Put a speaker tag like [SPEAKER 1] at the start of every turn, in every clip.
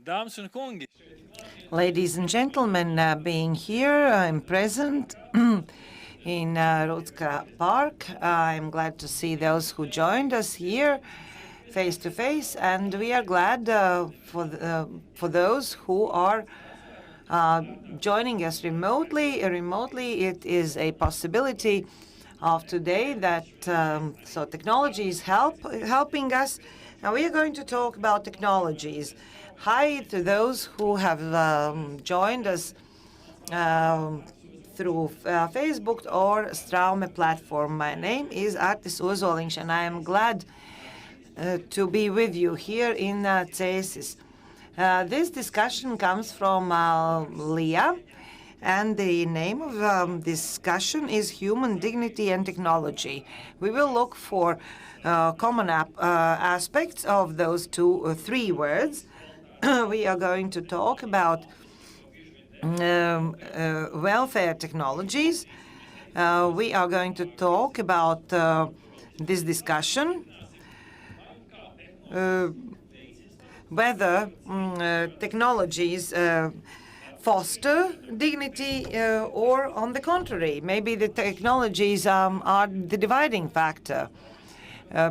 [SPEAKER 1] Dāmas un kungi,
[SPEAKER 2] Ladies and gentlemen, being here, I'm present in Rutska Park. I'm glad to see those who joined us here face to face, and we are glad for those who are joining us remotely. Remotely, it is a possibility of today that so technology is helping us, and we are going to talk about technologies. Hi to those who have joined us through Facebook or Straume platform. My name is Artis Ozoliņš, and I am glad to be with you here in thesis. This discussion comes from Leah, and the name of discussion is Human Dignity and Technology. We will look for common aspects of those three words. We are going to talk about welfare technologies. We are going to talk about this discussion, whether technologies foster dignity or on the contrary. Maybe the technologies are the dividing factor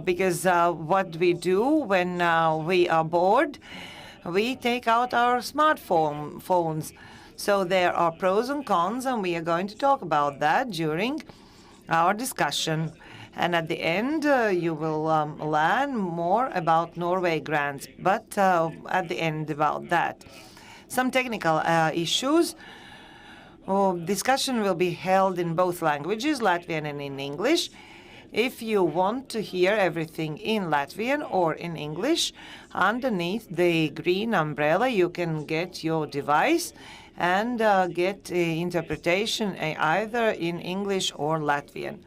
[SPEAKER 2] because what we do when we are bored, we take out our phones. So there are pros and cons, and we are going to talk about that during our discussion. And at the end, you will learn more about Norway grants, but at the end about that. Some technical issues. Discussion will be held in both languages, Latvian and in English. If you want to hear everything in Latvian or in English, underneath the green umbrella, you can get your device and get interpretation either in English or Latvian.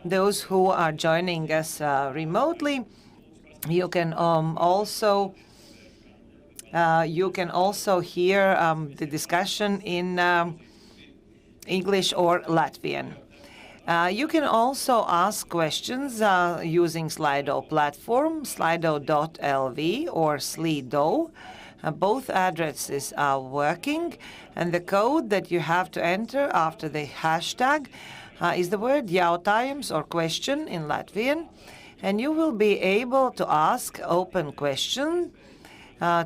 [SPEAKER 2] Those who are joining us remotely, you can also hear the discussion in English or Latvian. You can also ask questions using Slido platform, slido.lv or Slido. Both addresses are working, and the code that you have to enter after the hashtag is the word jautājums or question in Latvian, and you will be able to ask open question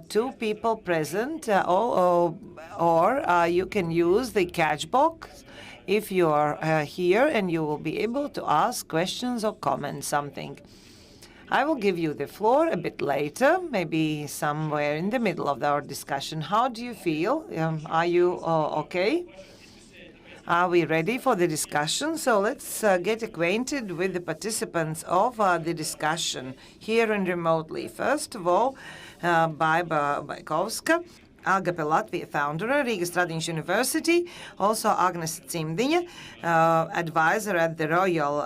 [SPEAKER 2] to people present, or you can use the catch box if you are here, and you will be able to ask questions or comment something. I will give you the floor a bit later, maybe somewhere in the middle of our discussion. How do you feel? Are you okay? Are we ready for the discussion? So let's get acquainted with the participants of the discussion here and remotely. First of all, Baiba Baikovska, Agape Latvija founder, Rīgas Tradiņš University, also Agnes Cimdiņa, advisor at the Royal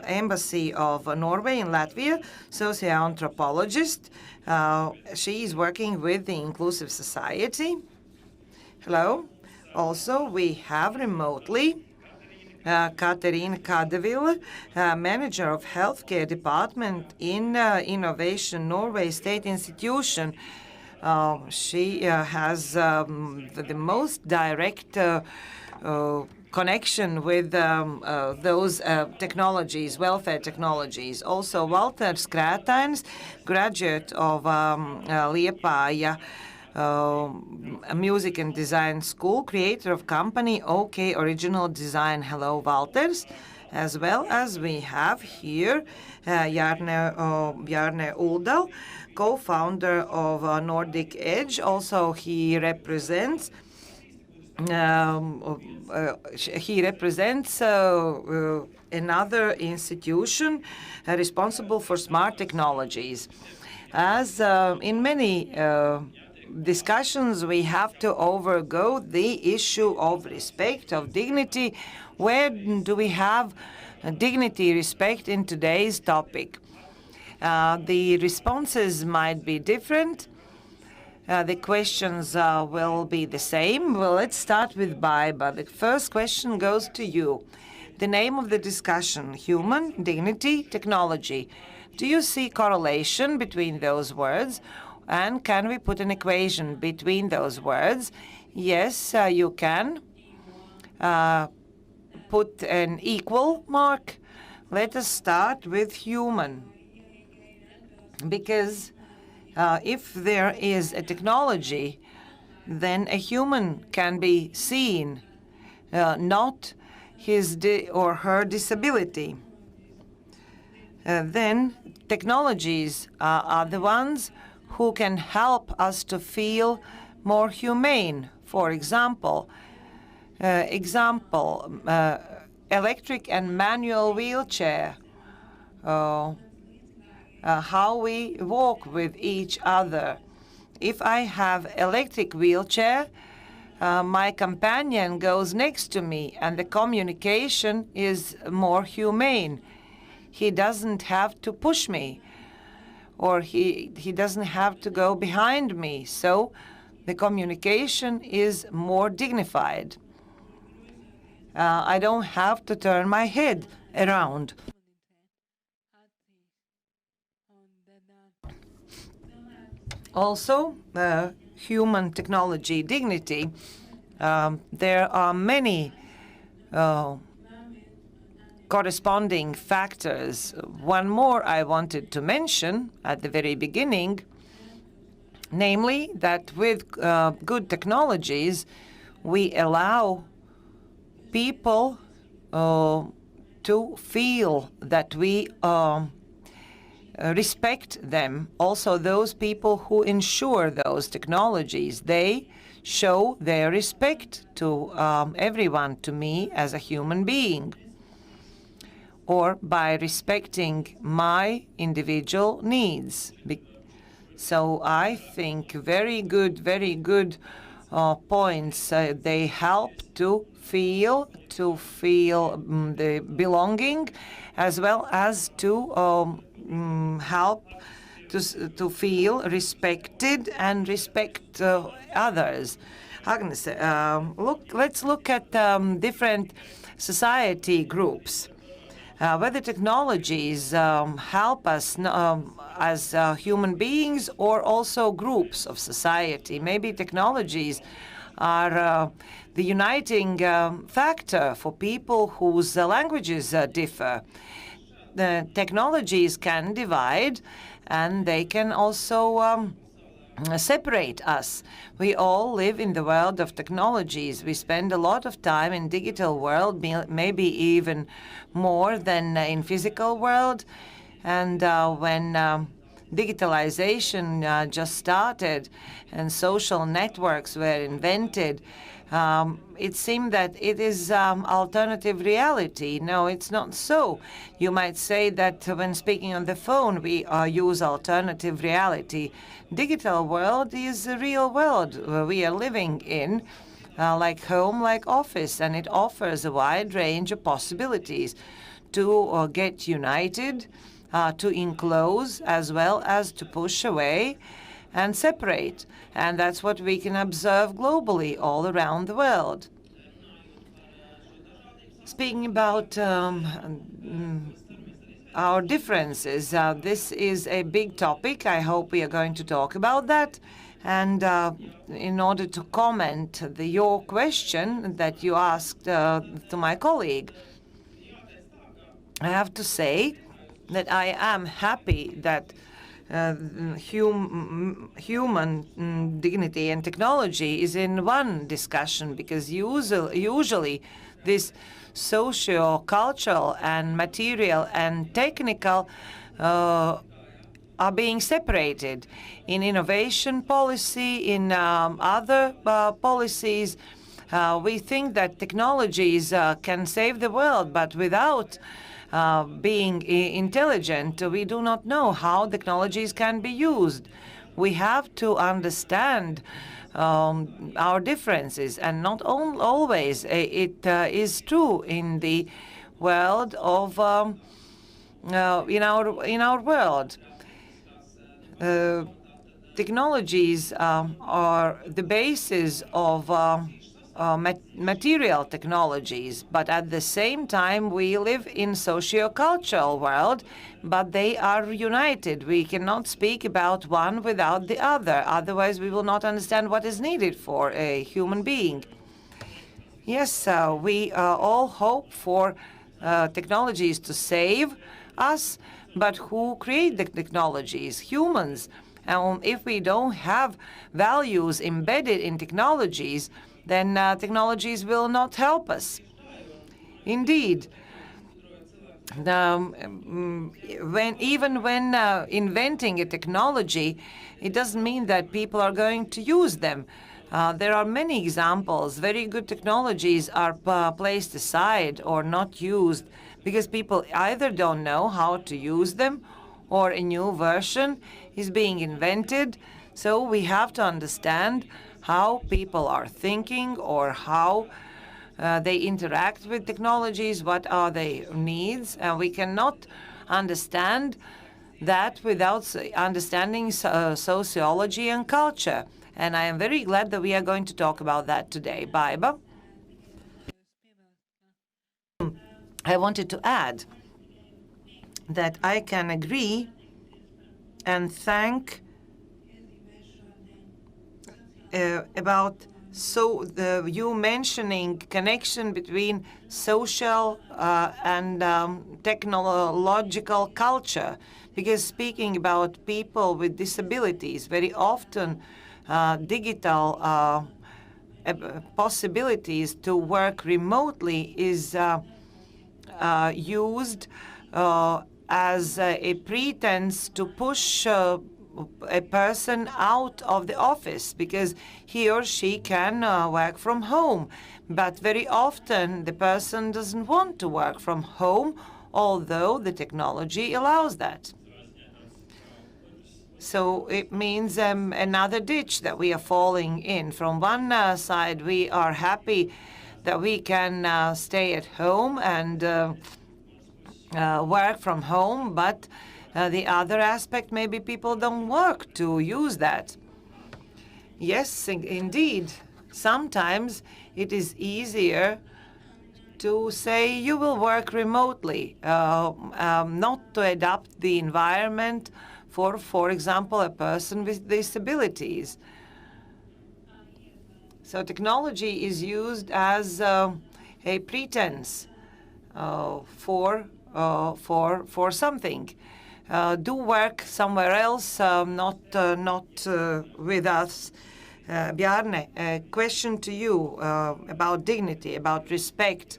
[SPEAKER 2] Embassy of Norway in Latvia, socio-anthropologist. She is working with the Inclusive Society. Hello. Also, we have remotely Katerina Kadeville, manager of healthcare department in Innovation Norway State Institution. She has the most direct connection with those technologies, welfare technologies. Also, Walter Skrētains, graduate of Liepāja Music and Design School, creator of company OK Original Design. Hello, Walters. As well as we have here Bjarne Uldal, co-founder of Nordic Edge. Also, he represents another institution responsible for smart technologies. As in many discussions, we have to overgo the issue of respect, of dignity. Where do we have dignity, respect in today's topic? The responses might be different. The questions will be the same. Well, let's start with Baiba. The first question goes to you. The name of the discussion, Human Dignity Technology. Do you see correlation between those words? And can we put an equation between those words? Yes, you can put an equal mark. Let us start with human. Because if there is a technology, then a human can be seen, not his or her disability. Then technologies are the ones who can help us to feel more humane. For example, electric and manual wheelchair, how we walk with each other. If I have electric wheelchair, my companion goes next to me and the communication is more humane. He doesn't have to push me, or he doesn't have to go behind me. So the communication is more dignified. I don't have to turn my head around. Also, human technology dignity. There are many corresponding factors. One more I wanted to mention at the very beginning, namely that with good technologies, we allow people to feel that we respect them. Also, those people who ensure those technologies, they show their respect to everyone, to me as a human being, or by respecting my individual needs. So I think very good points. They help to feel the belonging, as well as to help to feel respected and respect others. Agnes, let's look at different society groups. Whether technologies help us as human beings or also groups of society. Maybe technologies are the uniting factor for people whose languages differ. The technologies can divide, and they can also separate us. We all live in the world of technologies. We spend a lot of time in digital world, maybe even more than in physical world. And when digitalization just started and social networks were invented, it seemed that it is alternative reality. No, it's not so. You might say that when speaking on the phone, we use alternative reality. Digital world is a real world we are living in, like home, like office, and it offers a wide range of possibilities to get united, to enclose, as well as to push away and separate. And that's what we can observe globally all around the world. Speaking about our differences, this is a big topic. I hope we are going to talk about that. And in order to comment your question that you asked to my colleague, I have to say that I am happy that human dignity and technology is in one discussion, because usually this socio-cultural and material and technical are being separated. In innovation policy, in other policies, we think that technologies can save the world, but without being intelligent, we do not know how technologies can be used. We have to understand our differences, and not always it is true in the world of in our world. Technologies are the basis of material technologies, but at the same time we live in socio-cultural world, but they are united. We cannot speak about one without the other, otherwise we will not understand what is needed for a human being. Yes, we all hope for technologies to save us, but who create the technologies? Humans. If we don't have values embedded in technologies, then technologies will not help us. Indeed, even when inventing a technology, it doesn't mean that people are going to use them. There are many examples. Very good technologies are placed aside or not used because people either don't know how to use them or a new version is being invented. So we have to understand how people are thinking or how they interact with technologies, what are their needs. We cannot understand that without understanding sociology and culture. And I am very glad that we are going to talk about that today. Baiba? I wanted to add that I can agree and thank about you mentioning connection between social and technological culture, because speaking about people with disabilities, very often digital possibilities to work remotely is used as a pretense to push a person out of the office because he or she can work from home. But very often the person doesn't want to work from home, although the technology allows that. So it means another ditch that we are falling in. From one side, we are happy that we can stay at home and work from home, but the other aspect, maybe people don't work to use that. Yes, indeed. Sometimes it is easier to say you will work remotely, not to adapt the environment for example, a person with disabilities. So technology is used as a pretense for something. Do work somewhere else, not with us. Bjarne, a question to you about dignity, about respect.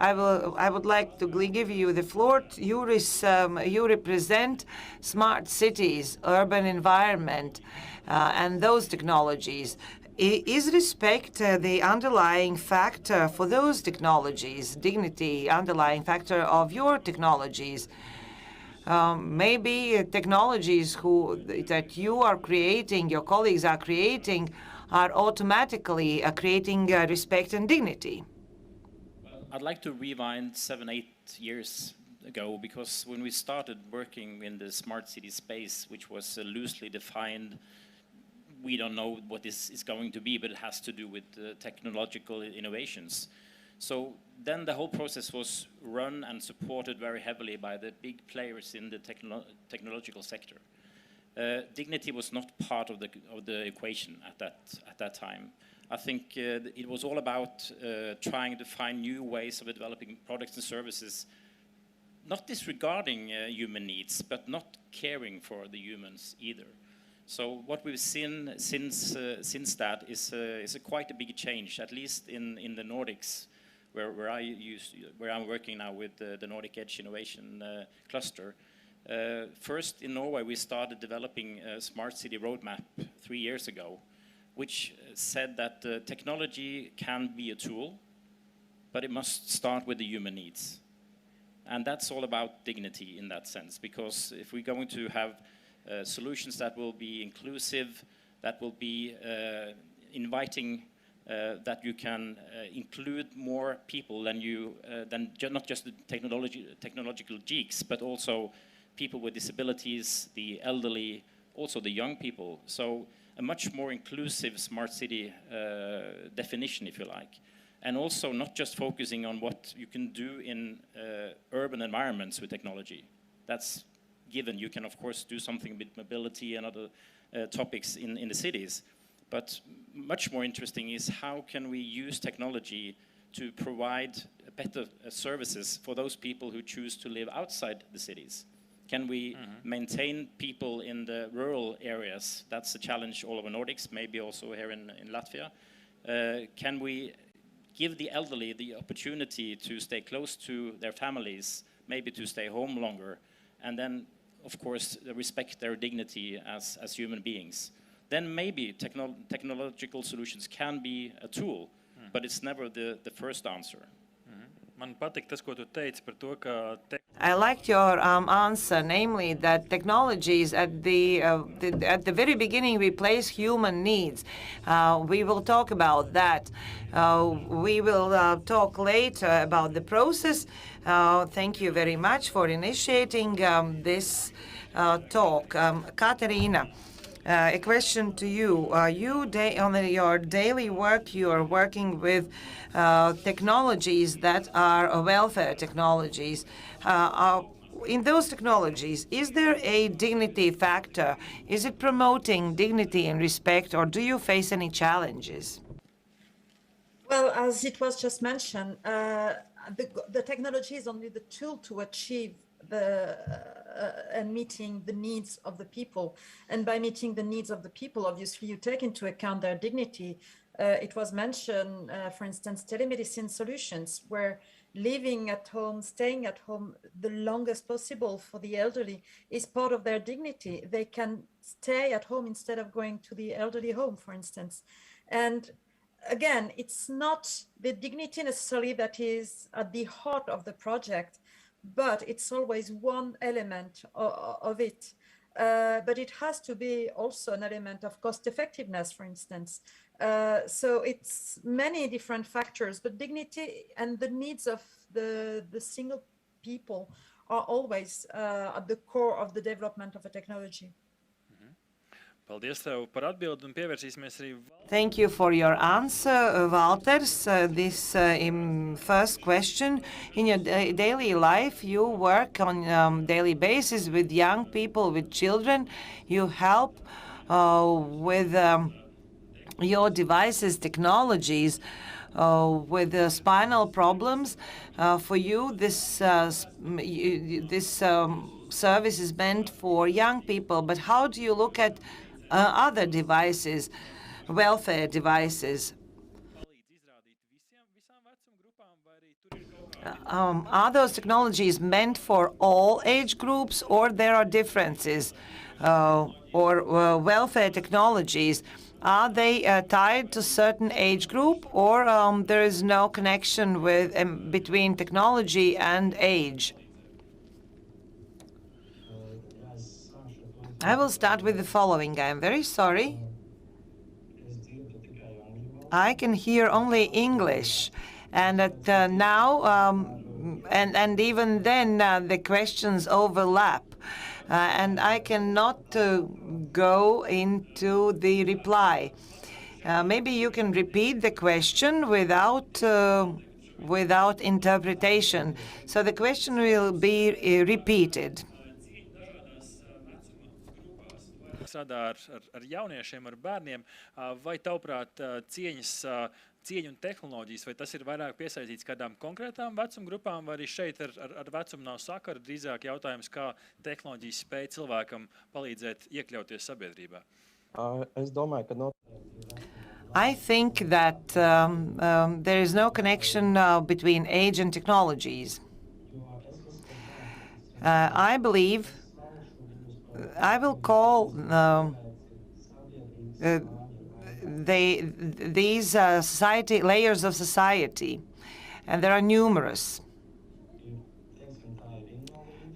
[SPEAKER 2] I would like to give you the floor. You represent smart cities, urban environment, and those technologies. Is respect the underlying factor for those technologies, dignity, underlying factor of your technologies? Maybe technologies that you are creating, your colleagues are creating, are automatically creating respect and dignity.
[SPEAKER 1] I'd like to rewind 7-8 years ago, because when we started working in the smart city space, which was loosely defined, we don't know what this is going to be, but it has to do with technological innovations. So then the whole process was run and supported very heavily by the big players in the technological sector. Dignity was not part of the equation at that time. I think it was all about trying to find new ways of developing products and services, not disregarding human needs, but not caring for the humans either. So what we've seen since that is quite a big change, at least in the Nordics, where I'm working now with the Nordic Edge Innovation Cluster. First in Norway, we started developing a smart city roadmap 3 years ago, which said that technology can be a tool, but it must start with the human needs. And that's all about dignity in that sense, because if we're going to have solutions that will be inclusive, that will be inviting, that you can include more people than not just the technological geeks, but also people with disabilities, the elderly, also the young people. So a much more inclusive smart city definition, if you like. And also not just focusing on what you can do in urban environments with technology. That's given. You can, of course, do something with mobility and other topics in the cities. But much more interesting is how can we use technology to provide better services for those people who choose to live outside the cities? Can we maintain people in the rural areas? That's a challenge all over Nordics, maybe also here in Latvia. Can we give the elderly the opportunity to stay close to their families, maybe to stay home longer, and then, of course, respect their dignity as human beings? Then maybe technological solutions can be a tool, but it's never the first answer.
[SPEAKER 3] Man patīk tas, ko tu teici par to, ka
[SPEAKER 2] I liked your answer, namely that technologies at the very beginning replace human needs. We will talk about that. We will talk later about the process. Thank you very much for initiating this talk. Katerina, a question to you. On your daily work, you are working with technologies that are welfare technologies. In those technologies, is there a dignity factor? Is it promoting dignity and respect, or do you face any challenges?
[SPEAKER 4] Well, as it was just mentioned, the technology is only the tool to achieve and meeting the needs of the people. And by meeting the needs of the people, obviously, you take into account their dignity. It was mentioned, for instance, telemedicine solutions, where living at home, staying at home the longest possible for the elderly is part of their dignity. They can stay at home instead of going to the elderly home, for instance. And again, it's not the dignity necessarily that is at the heart of the project, but it's always one element of it. But it has to be also an element of cost effectiveness, for instance. So it's many different factors, but dignity and the needs of the single people are always at the core of the development of a technology.
[SPEAKER 3] Paldies tev par atbildi un pievērsīsimies arī.
[SPEAKER 2] Thank you for your answer, Walters. This first question. In your daily life, you work on daily basis with young people, with children. You help with your devices, technologies, with spinal problems. For you, this service is meant for young people. But how do you look at other devices, welfare devices? Are those technologies meant for all age groups, or there are differences? Or welfare technologies, are they tied to certain age group, or there is no connection with between technology and age? I will start with the following. I am very sorry. I can hear only English, and and even then the questions overlap, and I cannot go into the reply. Maybe you can repeat the question without interpretation. So the question will be repeated.
[SPEAKER 3] Strādā ar jauniešiem, ar bērniem, vai tavuprāt cieņu un tehnoloģijas, vai tas ir vairāk piesaistīts kādām konkrētām vecuma grupām, vai arī šeit ar vecumu nav sakara, drīzāk jautājums, kā tehnoloģijas spēj cilvēkam palīdzēt iekļauties sabiedrībā?
[SPEAKER 5] Es domāju, ka no...
[SPEAKER 2] I think that there is no connection between age and technologies. I believe I will call these society layers of society, and there are numerous.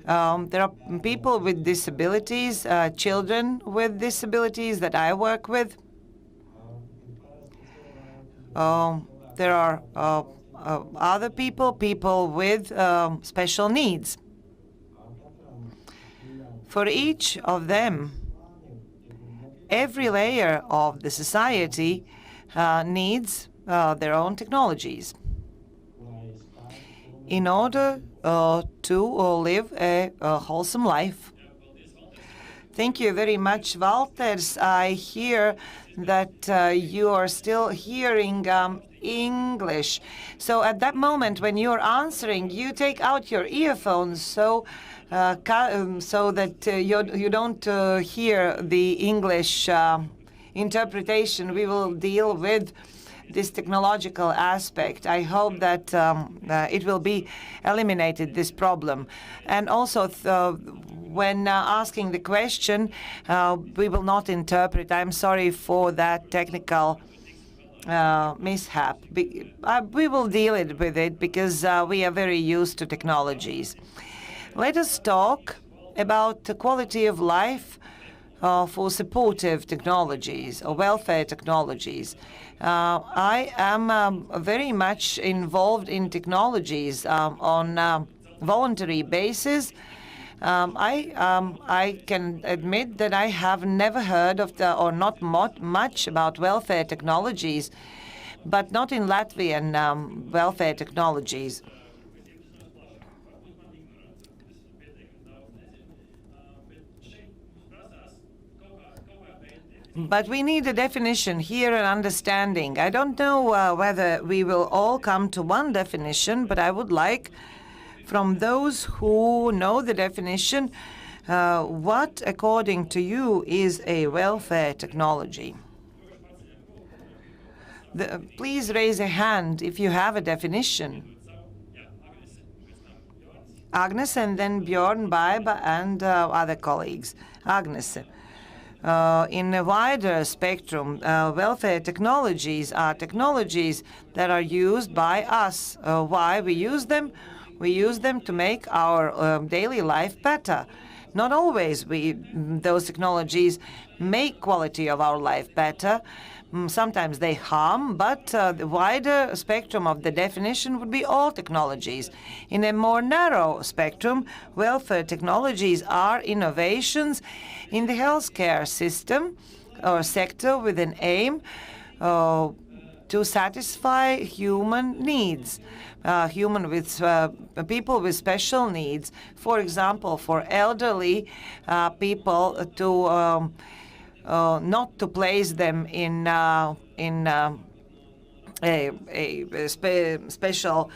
[SPEAKER 2] There are people with disabilities, children with disabilities that I work with. There are other people with special needs. For each of them, every layer of the society needs their own technologies in order to live a wholesome life. Thank you very much, Walters. I hear that you are still hearing English. So at that moment when you're answering, you take out your earphones so that you don't hear the English interpretation. We will deal with this technological aspect. I hope that it will be eliminated, this problem. And also, when asking the question, we will not interpret. I'm sorry for that technical mishap. We will deal with it because we are very used to technologies. Let us talk about the quality of life for supportive technologies or welfare technologies. I am very much involved in technologies on a voluntary basis. I can admit that I have never heard of or not much about welfare technologies, but not in Latvian welfare technologies. But we need a definition here and understanding. I don't know whether we will all come to one definition, but I would like from those who know the definition, what, according to you, is a welfare technology? Please raise a hand if you have a definition. Agnes, and then Bjorn, Baiba, and other colleagues. Agnes. In a wider spectrum, welfare technologies are technologies that are used by us. Why we use them? We use them to make our daily life better. Not always those technologies make quality of our life better. Sometimes they harm, but the wider spectrum of the definition would be all technologies. In a more narrow spectrum, welfare technologies are innovations in the healthcare system or sector with an aim to satisfy human needs, people with special needs. For example, for elderly people to not to place them in a special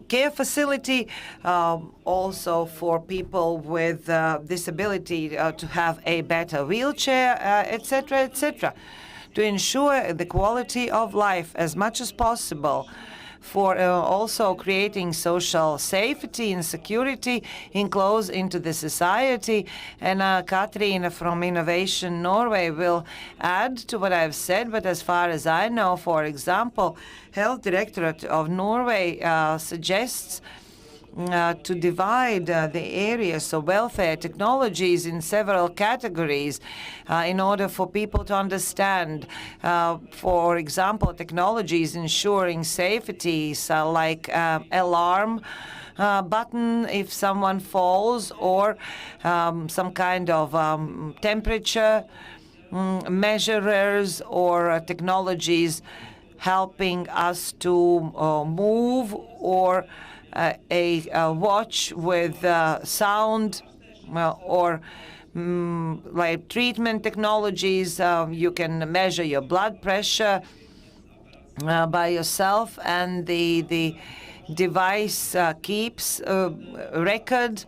[SPEAKER 2] care facility, also for people with disability to have a better wheelchair, etc., etc., to ensure the quality of life as much as possible, for also creating social safety and security into the society. And Katrina from Innovation Norway will add to what I've said, but as far as I know, for example, Health Directorate of Norway suggests to divide the areas of welfare technologies in several categories in order for people to understand. For example, technologies ensuring safety, so like alarm button if someone falls, or some kind of temperature measurers, or technologies helping us to move, or a watch with sound, or like treatment technologies. You can measure your blood pressure by yourself, and the device keeps a record.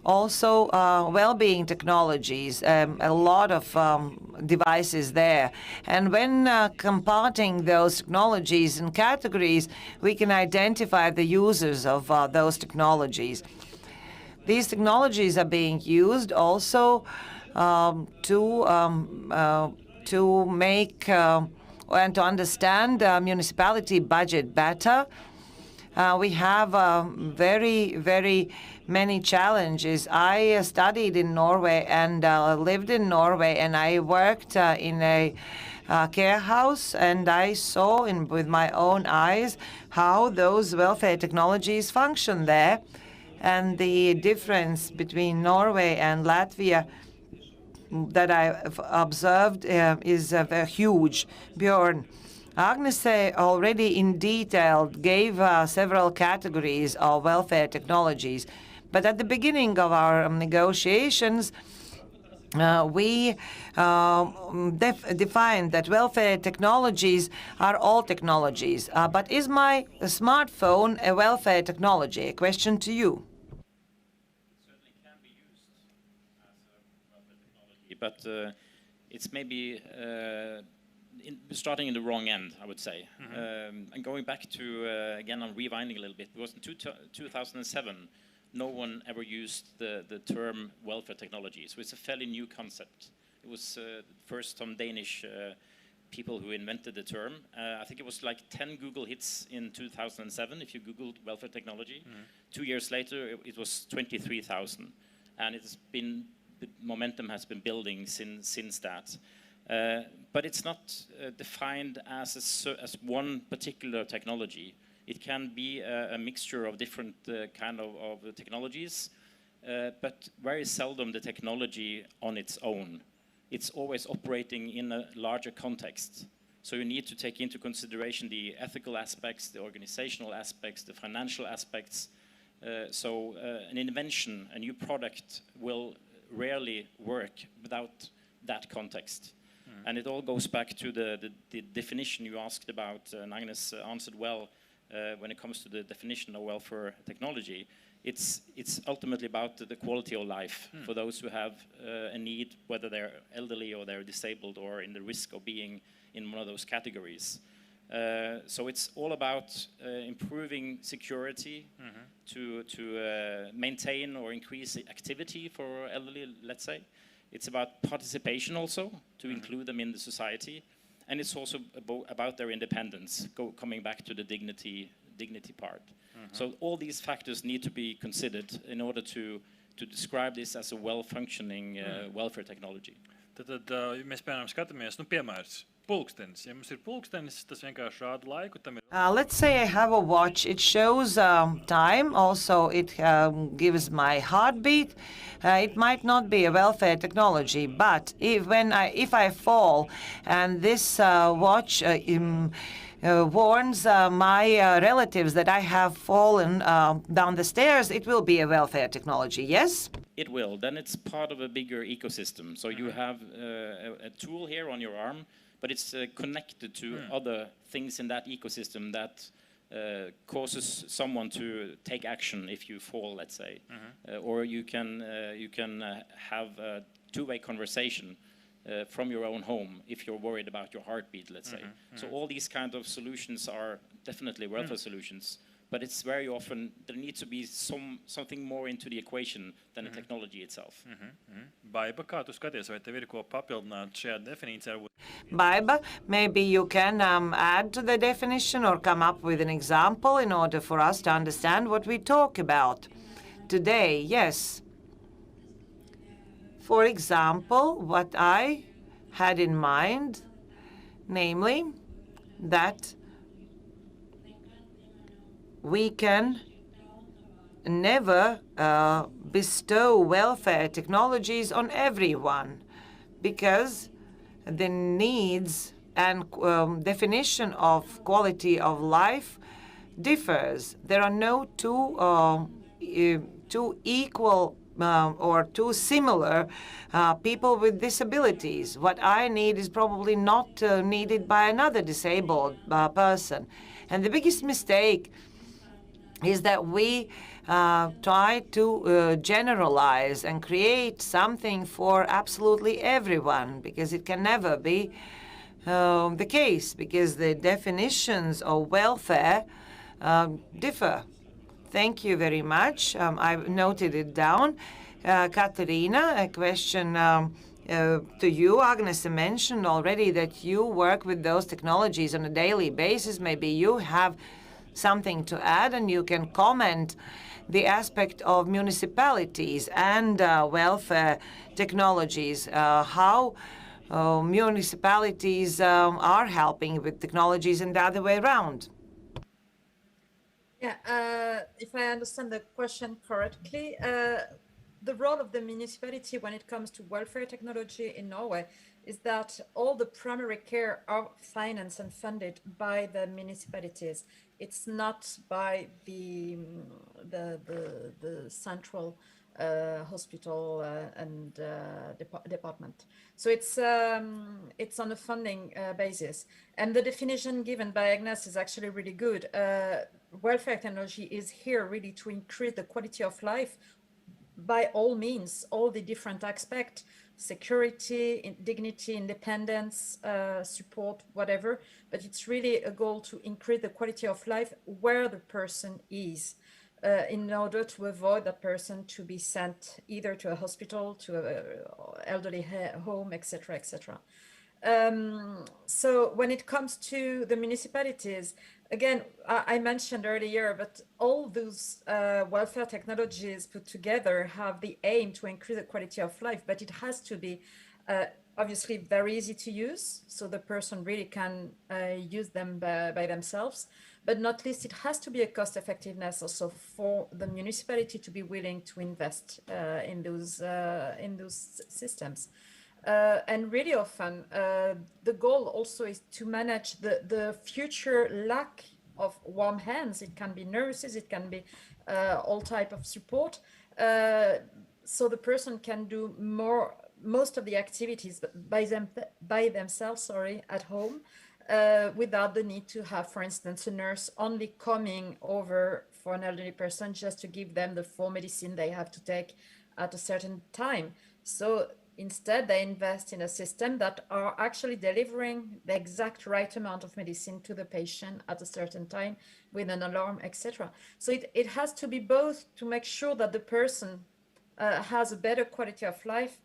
[SPEAKER 2] Also, well-being technologies, a lot of devices there. And when comparting those technologies in categories, we can identify the users of those technologies. These technologies are being used also to make and to understand municipality budget better. We have very, very many challenges. I studied in Norway and lived in Norway, and I worked in a care house, and I saw with my own eyes how those welfare technologies function there. And the difference between Norway and Latvia that I've observed is very huge. Björn, Agnes already in detail gave several categories of welfare technologies, but at the beginning of our negotiations, we defined that welfare technologies are all technologies. But is my smartphone a welfare technology? A question to you.
[SPEAKER 1] Certainly can be used as a welfare technology, but it's maybe starting in the wrong end, I would say. And going back to, again, I'm rewinding a little bit, because in 2007, no one ever used the term welfare technology, so it's a fairly new concept. It was first some Danish people who invented the term. I think it was like 10 Google hits in 2007 if you Googled welfare technology. 2 years later, it was 23,000, and it's been, the momentum has been building since that. But it's not defined as one particular technology. It can be a mixture of different kind of technologies, but very seldom the technology on its own. It's always operating in a larger context. So you need to take into consideration the ethical aspects, the organizational aspects, the financial aspects. So an invention, a new product will rarely work without that context. And it all goes back to the definition you asked about, and Agnes answered well. When it comes to the definition of welfare technology, it's ultimately about the quality of life for those who have a need, whether they're elderly or they're disabled or in the risk of being in one of those categories. So it's all about improving security to maintain or increase activity for elderly, let's say. It's about participation also, to include them in the society. And it's also about their independence, coming back to the dignity part. So all these factors need to be considered in order to describe this as a well-functioning welfare technology.
[SPEAKER 3] Tad mēs, piemēram, skatāmies, piemērs, pulkstenis. Ja mums ir pulkstenis, tas vienkārši rāda laiku.
[SPEAKER 2] Let's say I have a watch. It shows time. Also, it gives my heartbeat. It might not be a welfare technology, but if I fall and this watch warns my relatives that I have fallen down the stairs, it will be a welfare technology, yes?
[SPEAKER 1] It will. Then it's part of a bigger ecosystem. So you have a tool here on your arm, but it's connected to other things in that ecosystem that causes someone to take action if you fall, let's say. Or you can have a two-way conversation from your own home if you're worried about your heartbeat, let's say. So all these kind of solutions are definitely welfare solutions, but it's very often there needs to be something more into the equation than the technology itself.
[SPEAKER 3] Baiba, kā tu skaties, vai tev ir ko papildināt šajā definīcijā?
[SPEAKER 2] Baiba, maybe you can add to the definition or come up with an example in order for us to understand what we talk about today. Yes. For example, what I had in mind, namely that we can never bestow welfare technologies on everyone, because the needs and definition of quality of life differs. There are no two equal or two similar people with disabilities. What I need is probably not needed by another disabled person. And the biggest mistake is that we try to generalize and create something for absolutely everyone, because it can never be the case, because the definitions of welfare differ. Thank you very much. I've noted it down. Katerina, a question to you. Agnes mentioned already that you work with those technologies on a daily basis. Maybe you have something to add, and you can comment the aspect of municipalities and welfare technologies, how municipalities are helping with technologies and the other way around.
[SPEAKER 4] Yeah, if I understand the question correctly, the role of the municipality when it comes to welfare technology in Norway is that all the primary care are financed and funded by the municipalities. It's not by the central hospital and department. So it's on a funding basis. And the definition given by Agnes is actually really good. Welfare technology is here really to increase the quality of life by all means, all the different aspects, security, dignity, independence, support, whatever. But it's really a goal to increase the quality of life where the person is, in order to avoid that person to be sent either to a hospital, to an elderly home, etc., etc. So when it comes to the municipalities, again, I mentioned earlier, but all those welfare technologies put together have the aim to increase the quality of life, but it has to be obviously very easy to use, so the person really can use them by themselves. But not least, it has to be a cost effectiveness also for the municipality to be willing to invest in those systems. And really often, the goal also is to manage the future lack of warm hands. It can be nurses, it can be all type of support. So the person can do most of the activities by themselves, at home, without the need to have, for instance, a nurse only coming over for an elderly person just to give them the 4 medicine they have to take at a certain time. So instead, they invest in a system that are actually delivering the exact right amount of medicine to the patient at a certain time with an alarm, etc. So it has to be both to make sure that the person has a better quality of life,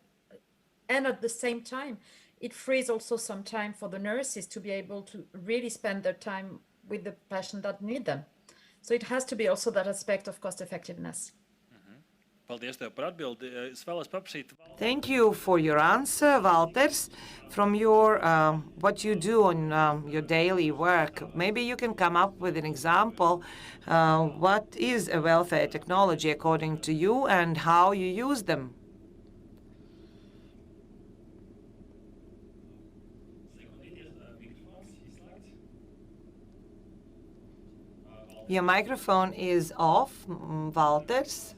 [SPEAKER 4] and at the same time, it frees also some time for the nurses to be able to really spend their time with the patient that need them. So it has to be also that aspect of cost effectiveness.
[SPEAKER 3] Paldies tev par atbildi. Es vēlos paprasīt.
[SPEAKER 2] Thank you for your answer, Walters. From your what you do on your daily work, maybe you can come up with an example. What is a welfare technology according to you, and how you use them? Your microphone is off, Walters.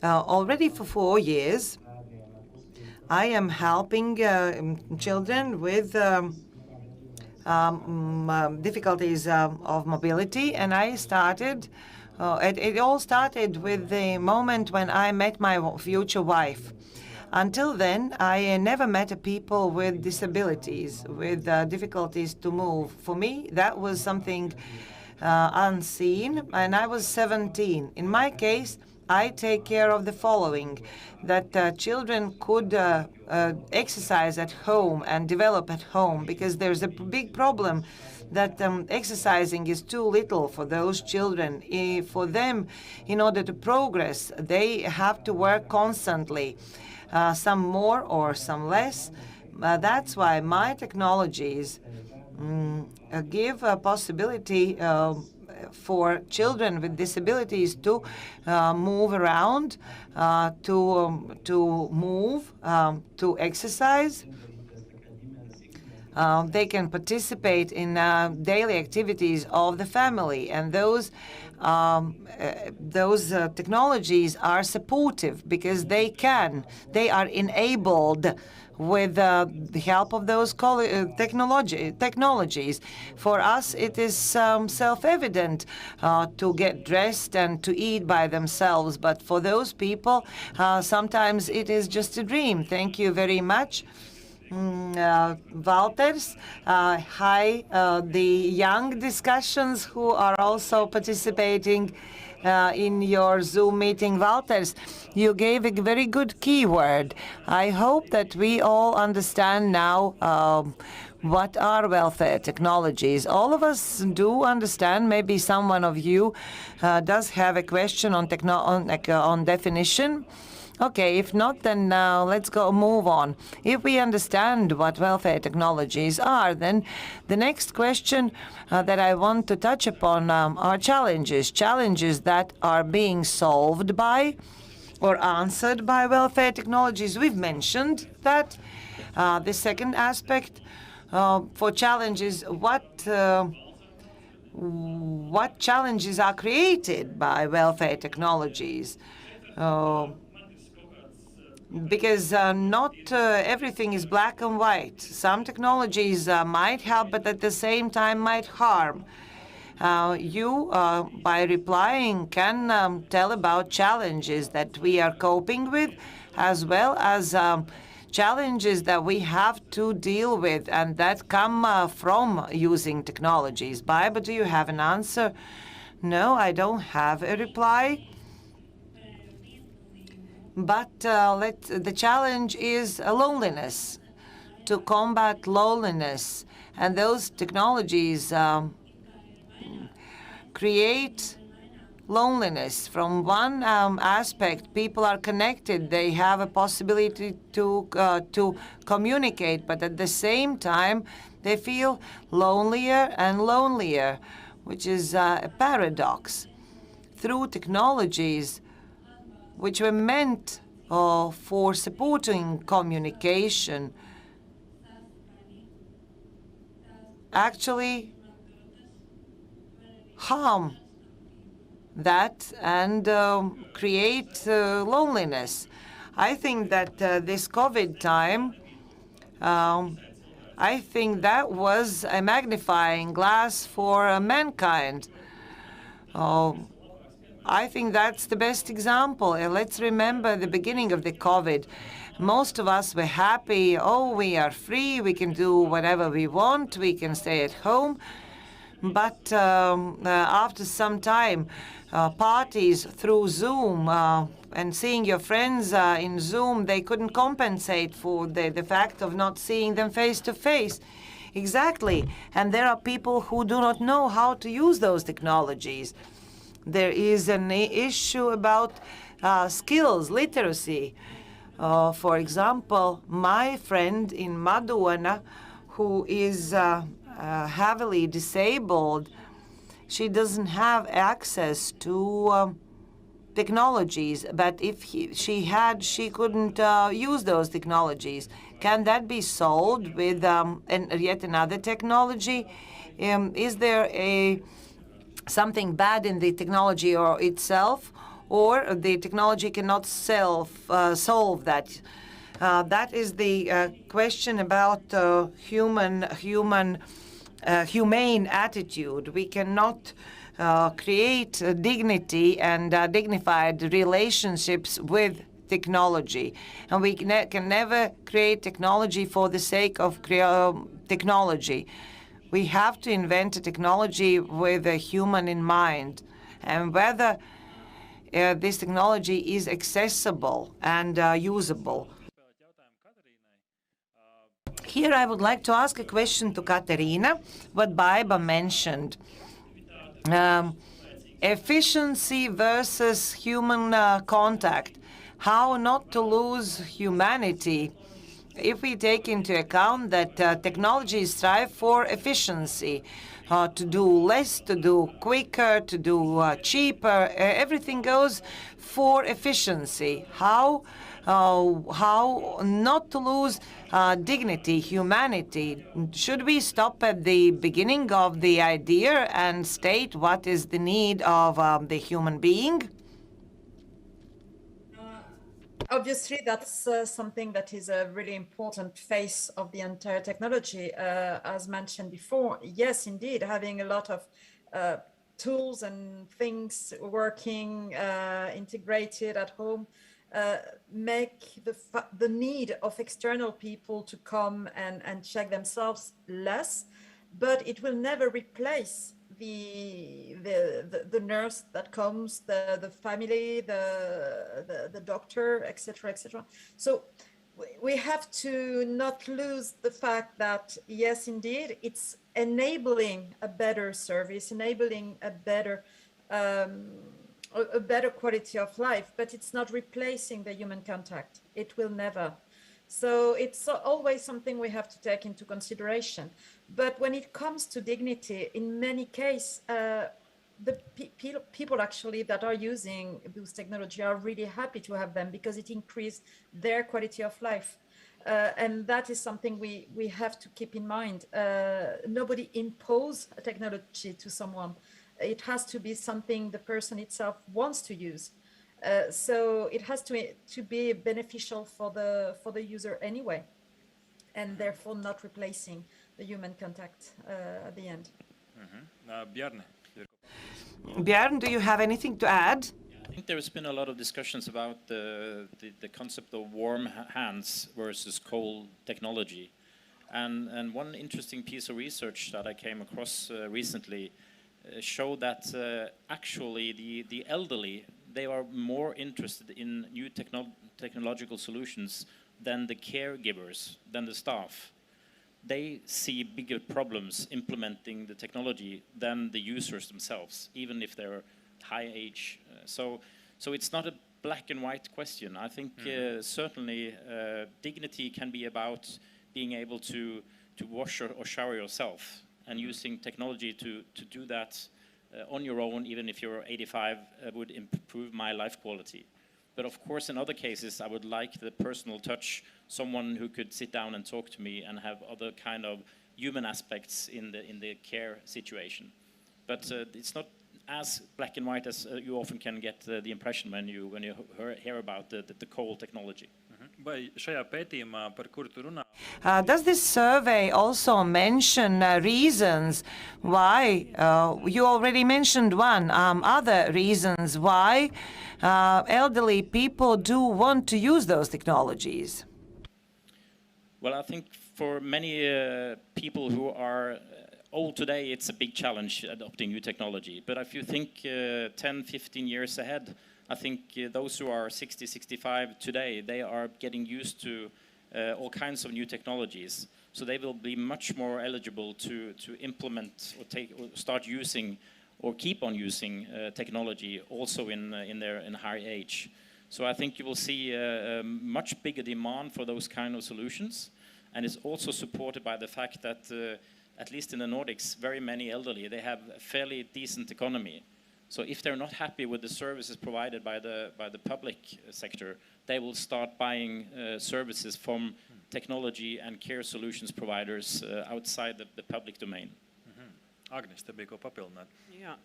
[SPEAKER 2] Already for 4 years, I am helping children with difficulties of mobility, and I started. It all started with the moment when I met my future wife. Until then, I never met people with disabilities, with difficulties to move. For me, that was something unseen, and I was 17. In my case, I take care of the following, that children could exercise at home and develop at home, because there's a big problem that exercising is too little for those children. For them, in order to progress, they have to work constantly, some more or some less. That's why my technologies give a possibility for children with disabilities to move around, to move, to exercise. They can participate in daily activities of the family, and those technologies are supportive because they are enabled with the help of those technologies. For us, it is self-evident to get dressed and to eat by themselves, but for those people, sometimes it is just a dream. Thank you very much. Walters, hi, the young discussions who are also participating in your Zoom meeting. Walters, you gave a very good keyword. I hope that we all understand now what are welfare technologies. All of us do understand. Maybe someone of you does have a question on definition. Okay, if not, then let's move on. If we understand what welfare technologies are, then the next question that I want to touch upon are challenges that are being solved by or answered by welfare technologies. We've mentioned that. The second aspect for challenges, what challenges are created by welfare technologies? Because not everything is black and white. Some technologies might help, but at the same time might harm. You, by replying, can tell about challenges that we are coping with, as well as challenges that we have to deal with and that come from using technologies. Baiba, do you have an answer? No, I don't have a reply. But the challenge is loneliness, to combat loneliness. And those technologies create loneliness. From one aspect, people are connected. They have a possibility to communicate, but at the same time, they feel lonelier and lonelier, which is a paradox. Through technologies, which were meant for supporting communication, actually harm that and create loneliness. I think that this COVID time, I think that was a magnifying glass for mankind. I think that's the best example. Let's remember the beginning of the COVID. Most of us were happy. Oh, we are free. We can do whatever we want. We can stay at home. But after some time, parties through Zoom and seeing your friends in Zoom, they couldn't compensate for the fact of not seeing them face to face. Exactly. And there are people who do not know how to use those technologies. There is an issue about skills, literacy. For example, my friend in Maduana, who is heavily disabled, she doesn't have access to technologies, but if she had, she couldn't use those technologies. Can that be solved with yet another technology? Is there something bad in the technology or itself, or the technology cannot solve that? That is the question about humane attitude. We cannot create dignity and dignified relationships with technology. And we can never create technology for the sake of technology. We have to invent a technology with a human in mind, and whether this technology is accessible and usable. Here I would like to ask a question to Katerina, what Baiba mentioned. Efficiency versus human contact. How not to lose humanity if we take into account that technologies strive for efficiency, to do less, to do quicker, to do cheaper. Everything goes for efficiency. How not to lose dignity, humanity? Should we stop at the beginning of the idea and state what is the need of the human being?
[SPEAKER 4] Obviously, that's something that is a really important phase of the entire technology. As mentioned before, yes, indeed, having a lot of tools and things working integrated at home make the need of external people to come and check themselves less, but it will never replace the nurse that comes, the family, the doctor, etc., etc. So we have to not lose the fact that yes, indeed, it's enabling a better service, enabling a better a better quality of life, but it's not replacing the human contact. It will never. So it's always something we have to take into consideration. But when it comes to dignity, in many cases, the people actually that are using those technology are really happy to have them because it increases their quality of life. And that is something we have to keep in mind. Nobody impose a technology to someone. It has to be something the person itself wants to use. So it has to be beneficial for the user anyway, and therefore not replacing the human contact at the end.
[SPEAKER 3] Bjarne.
[SPEAKER 2] Björn, do you have anything to add?
[SPEAKER 1] I think there's been a lot of discussions about the concept of warm hands versus cold technology. And one interesting piece of research that I came across recently showed that actually the elderly, they are more interested in new technological solutions than the caregivers, than the staff. They see bigger problems implementing the technology than the users themselves, even if they're high age. So it's not a black and white question. I think certainly dignity can be about being able to wash or shower yourself, and using technology to do that on your own, even if you're 85, would improve my life quality. But of course, in other cases, I would like the personal touch, someone who could sit down and talk to me and have other kind of human aspects in the care situation. But it's not as black and white as you often can get the impression when you hear about the cold technology.
[SPEAKER 3] Vai šajā pētījumā, par kuru tu runā?
[SPEAKER 2] Does this survey also mention reasons why, you already mentioned one, other reasons why elderly people do want to use those technologies?
[SPEAKER 1] Well, I think for many people who are old today, it's a big challenge adopting new technology. But if you think 10, 15 years ahead, I think those who are 60, 65 today, they are getting used to all kinds of new technologies. So they will be much more eligible to implement or start using or keep on using technology also in high age. So I think you will see a much bigger demand for those kind of solutions. And it's also supported by the fact that, at least in the Nordics, very many elderly, they have a fairly decent economy. So if they're not happy with the services provided by the public sector, they will start buying services from technology and care solutions providers outside the public domain.
[SPEAKER 3] Agnes, tev bija ko papildināt?
[SPEAKER 6] Jā,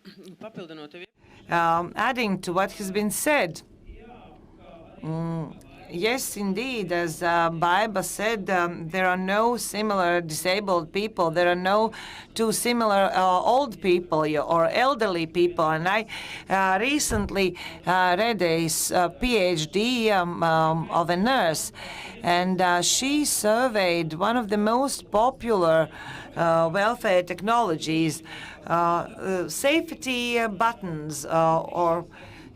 [SPEAKER 6] papildinot tevi.
[SPEAKER 2] Adding to what has been said. Yes, indeed, as Baiba said, there are no similar disabled people. There are no two similar old people or elderly people. And I recently read a PhD of a nurse, and she surveyed one of the most popular welfare technologies, safety buttons, or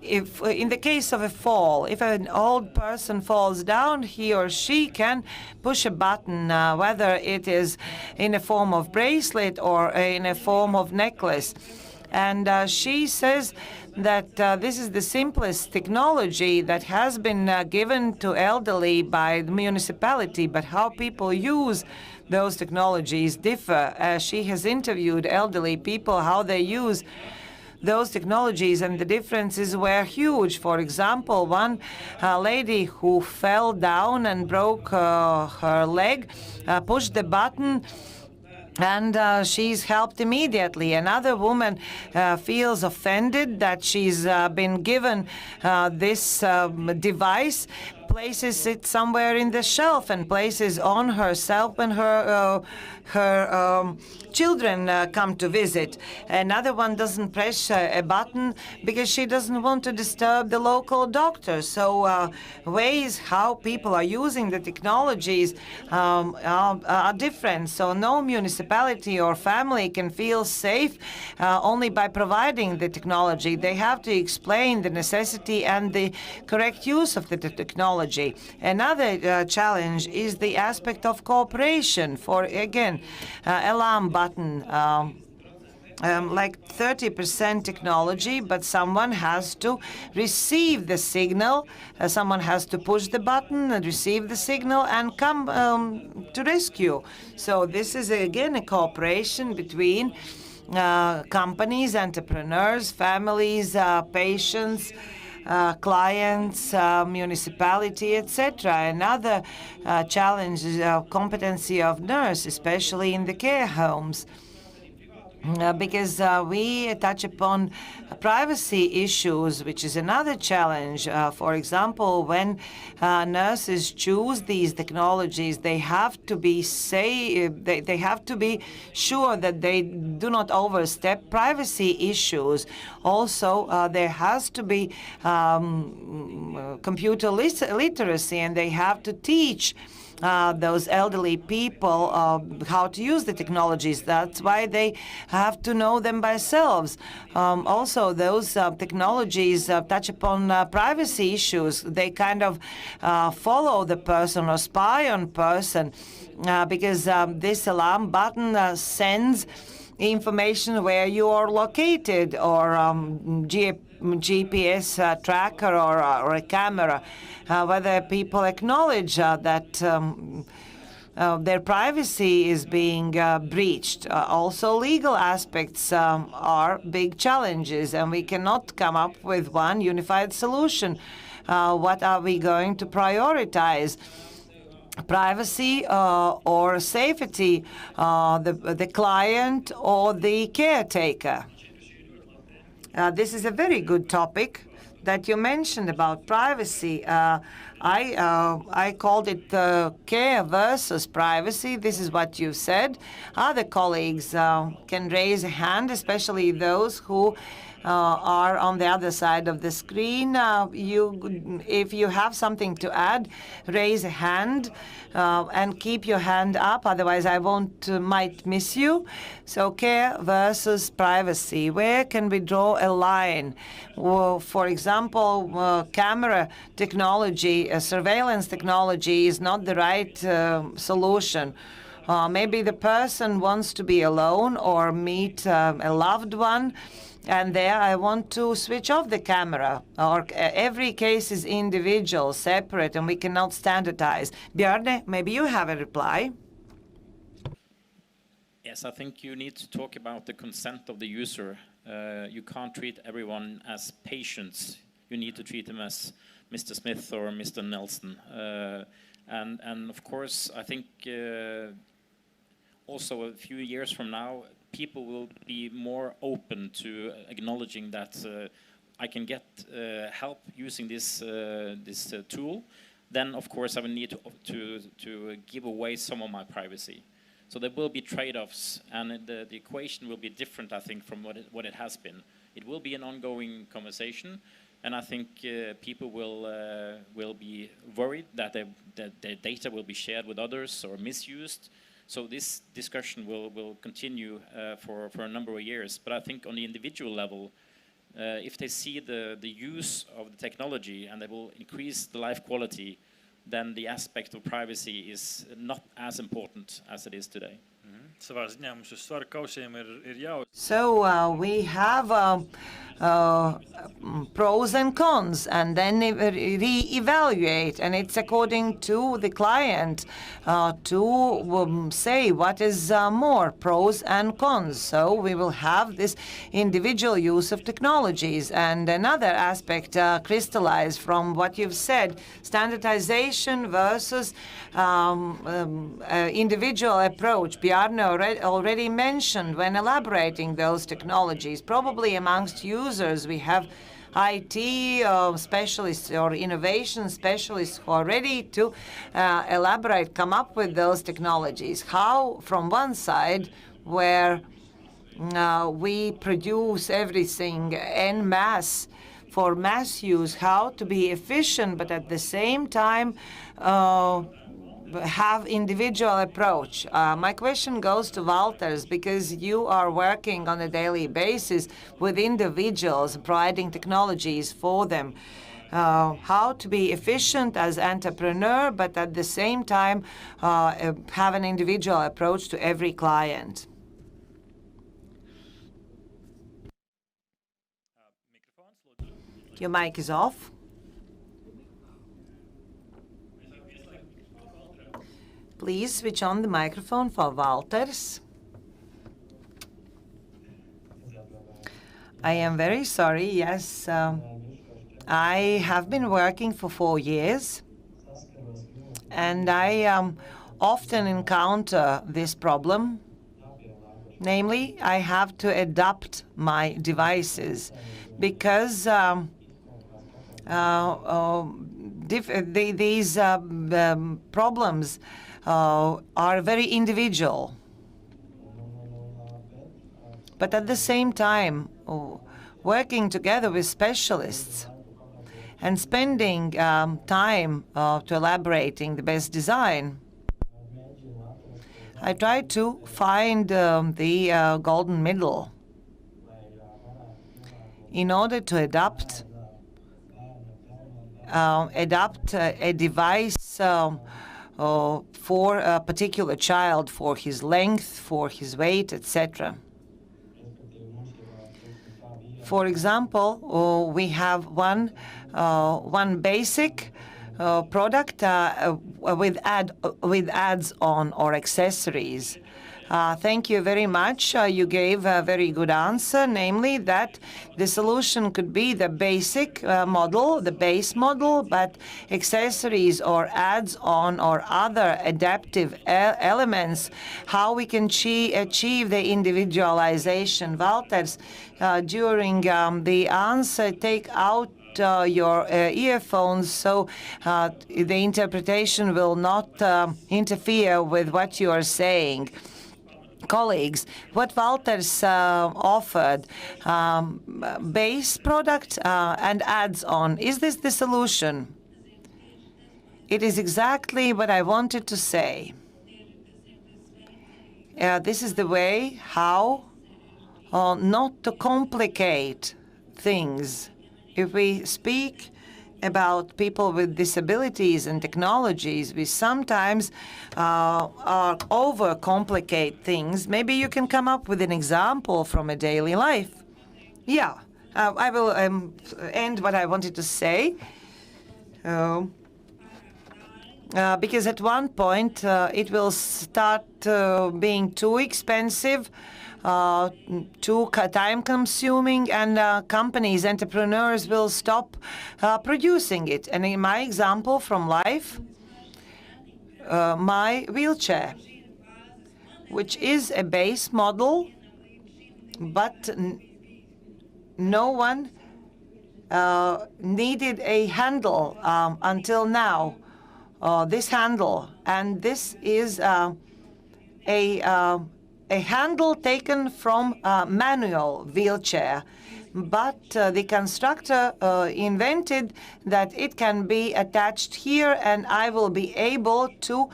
[SPEAKER 2] if in the case of a fall, if an old person falls down, he or she can push a button, whether it is in a form of bracelet or in a form of necklace. And she says that this is the simplest technology that has been given to elderly by the municipality, but how people use those technologies differ. She has interviewed elderly people, how they use those technologies, and the differences were huge. For example, one lady who fell down and broke her leg pushed the button, and she's helped immediately. Another woman feels offended that she's been given this device, places it somewhere in the shelf and places on herself when her children come to visit. Another one doesn't press a button because she doesn't want to disturb the local doctor. So ways how people are using the technologies are different. So no municipality or family can feel safe only by providing the technology. They have to explain the necessity and the correct use of the technology. Another challenge is the aspect of cooperation. For again, alarm button, like 30% technology, but someone has to receive the signal. Someone has to push the button and receive the signal and come to rescue. So this is again a cooperation between companies, entrepreneurs, families, patients, clients, municipality, etc. Another challenge is competency of nurse, especially in the care homes. Because we touch upon privacy issues, which is another challenge. For example, when nurses choose these technologies, they have to be they have to be sure that they do not overstep privacy issues. Also, there has to be computer literacy, and they have to teach those elderly people how to use the technologies. That's why they have to know them by themselves. Also, those technologies touch upon privacy issues. They kind of follow the person or spy on person because this alarm button sends information where you are located, or GPS tracker or a camera, whether people acknowledge that their privacy is being breached. Also, legal aspects are big challenges, and we cannot come up with one unified solution. What are we going to prioritize? Privacy or safety, the client or the caretaker? This is a very good topic that you mentioned about privacy. I called it care versus privacy. This is what you said. Other colleagues can raise a hand, especially those who are on the other side of the screen. If you have something to add, raise a hand and keep your hand up. Otherwise, I might miss you. So, care versus privacy. Where can we draw a line? Well, for example, camera technology, surveillance technology is not the right solution. Maybe the person wants to be alone or meet a loved one, and there I want to switch off the camera. Or every case is individual, separate, and we cannot standardize. Bjarne, maybe you have a reply.
[SPEAKER 1] Yes, I think you need to talk about the consent of the user. You can't treat everyone as patients. You need to treat them as Mr. Smith or Mr. Nelson. And of course, I think also a few years from now, people will be more open to acknowledging that I can get help using this tool. Then, of course, I will need to give away some of my privacy. So there will be trade-offs, and the equation will be different, I think, from what it has been. It will be an ongoing conversation, and I think people will be worried that their data will be shared with others or misused. So this discussion will continue for a number of years. But I think on the individual level, if they see the use of the technology and they will increase the life quality, then the aspect of privacy is not as important as it is today.
[SPEAKER 3] Savā ziņā mums uz svara kausiem ir jau.
[SPEAKER 2] So we have pros and cons, and then re-evaluate, and it's according to the client to say what is more, pros and cons. So we will have this individual use of technologies. And another aspect crystallized from what you've said, standardization versus individual approach. Bjarne already mentioned when elaborating those technologies. Probably amongst users, we have IT specialists or innovation specialists who are ready to elaborate, come up with those technologies. How, from one side, where we produce everything en masse for mass use, how to be efficient, but at the same time have individual approach. My question goes to Walters, because you are working on a daily basis with individuals, providing technologies for them. How to be efficient as entrepreneur, but at the same time have an individual approach to every client. Your mic is off. Please switch on the microphone for Walters. I am very sorry. Yes, I have been working for 4 years, and I often encounter this problem. Namely, I have to adapt my devices because these problems are very individual. But at the same time, working together with specialists and spending time to elaborating the best design, I try to find the golden middle in order to adapt a device for a particular child, for his length, for his weight, etc. For example, we have one basic product with ads on or accessories. Thank you very much. You gave a very good answer, namely that the solution could be the basic model, the base model, but accessories or ads on or other adaptive elements, how we can achieve the individualization. Walters, during the answer, take out your earphones so the interpretation will not interfere with what you are saying. Colleagues, what Walters offered, base product and ads on, is this the solution? It is exactly what I wanted to say. This is the way how not to complicate things. If we speak about people with disabilities and technologies, we sometimes overcomplicate things. Maybe you can come up with an example from a daily life. Yeah, I will end what I wanted to say. Because at one point it will start being too expensive, too time-consuming, and companies, entrepreneurs will stop producing it. And in my example from life, my wheelchair, which is a base model, but no one needed a handle until now. This handle, and this is a handle taken from a manual wheelchair, but the constructor invented that it can be attached here, and I will be able to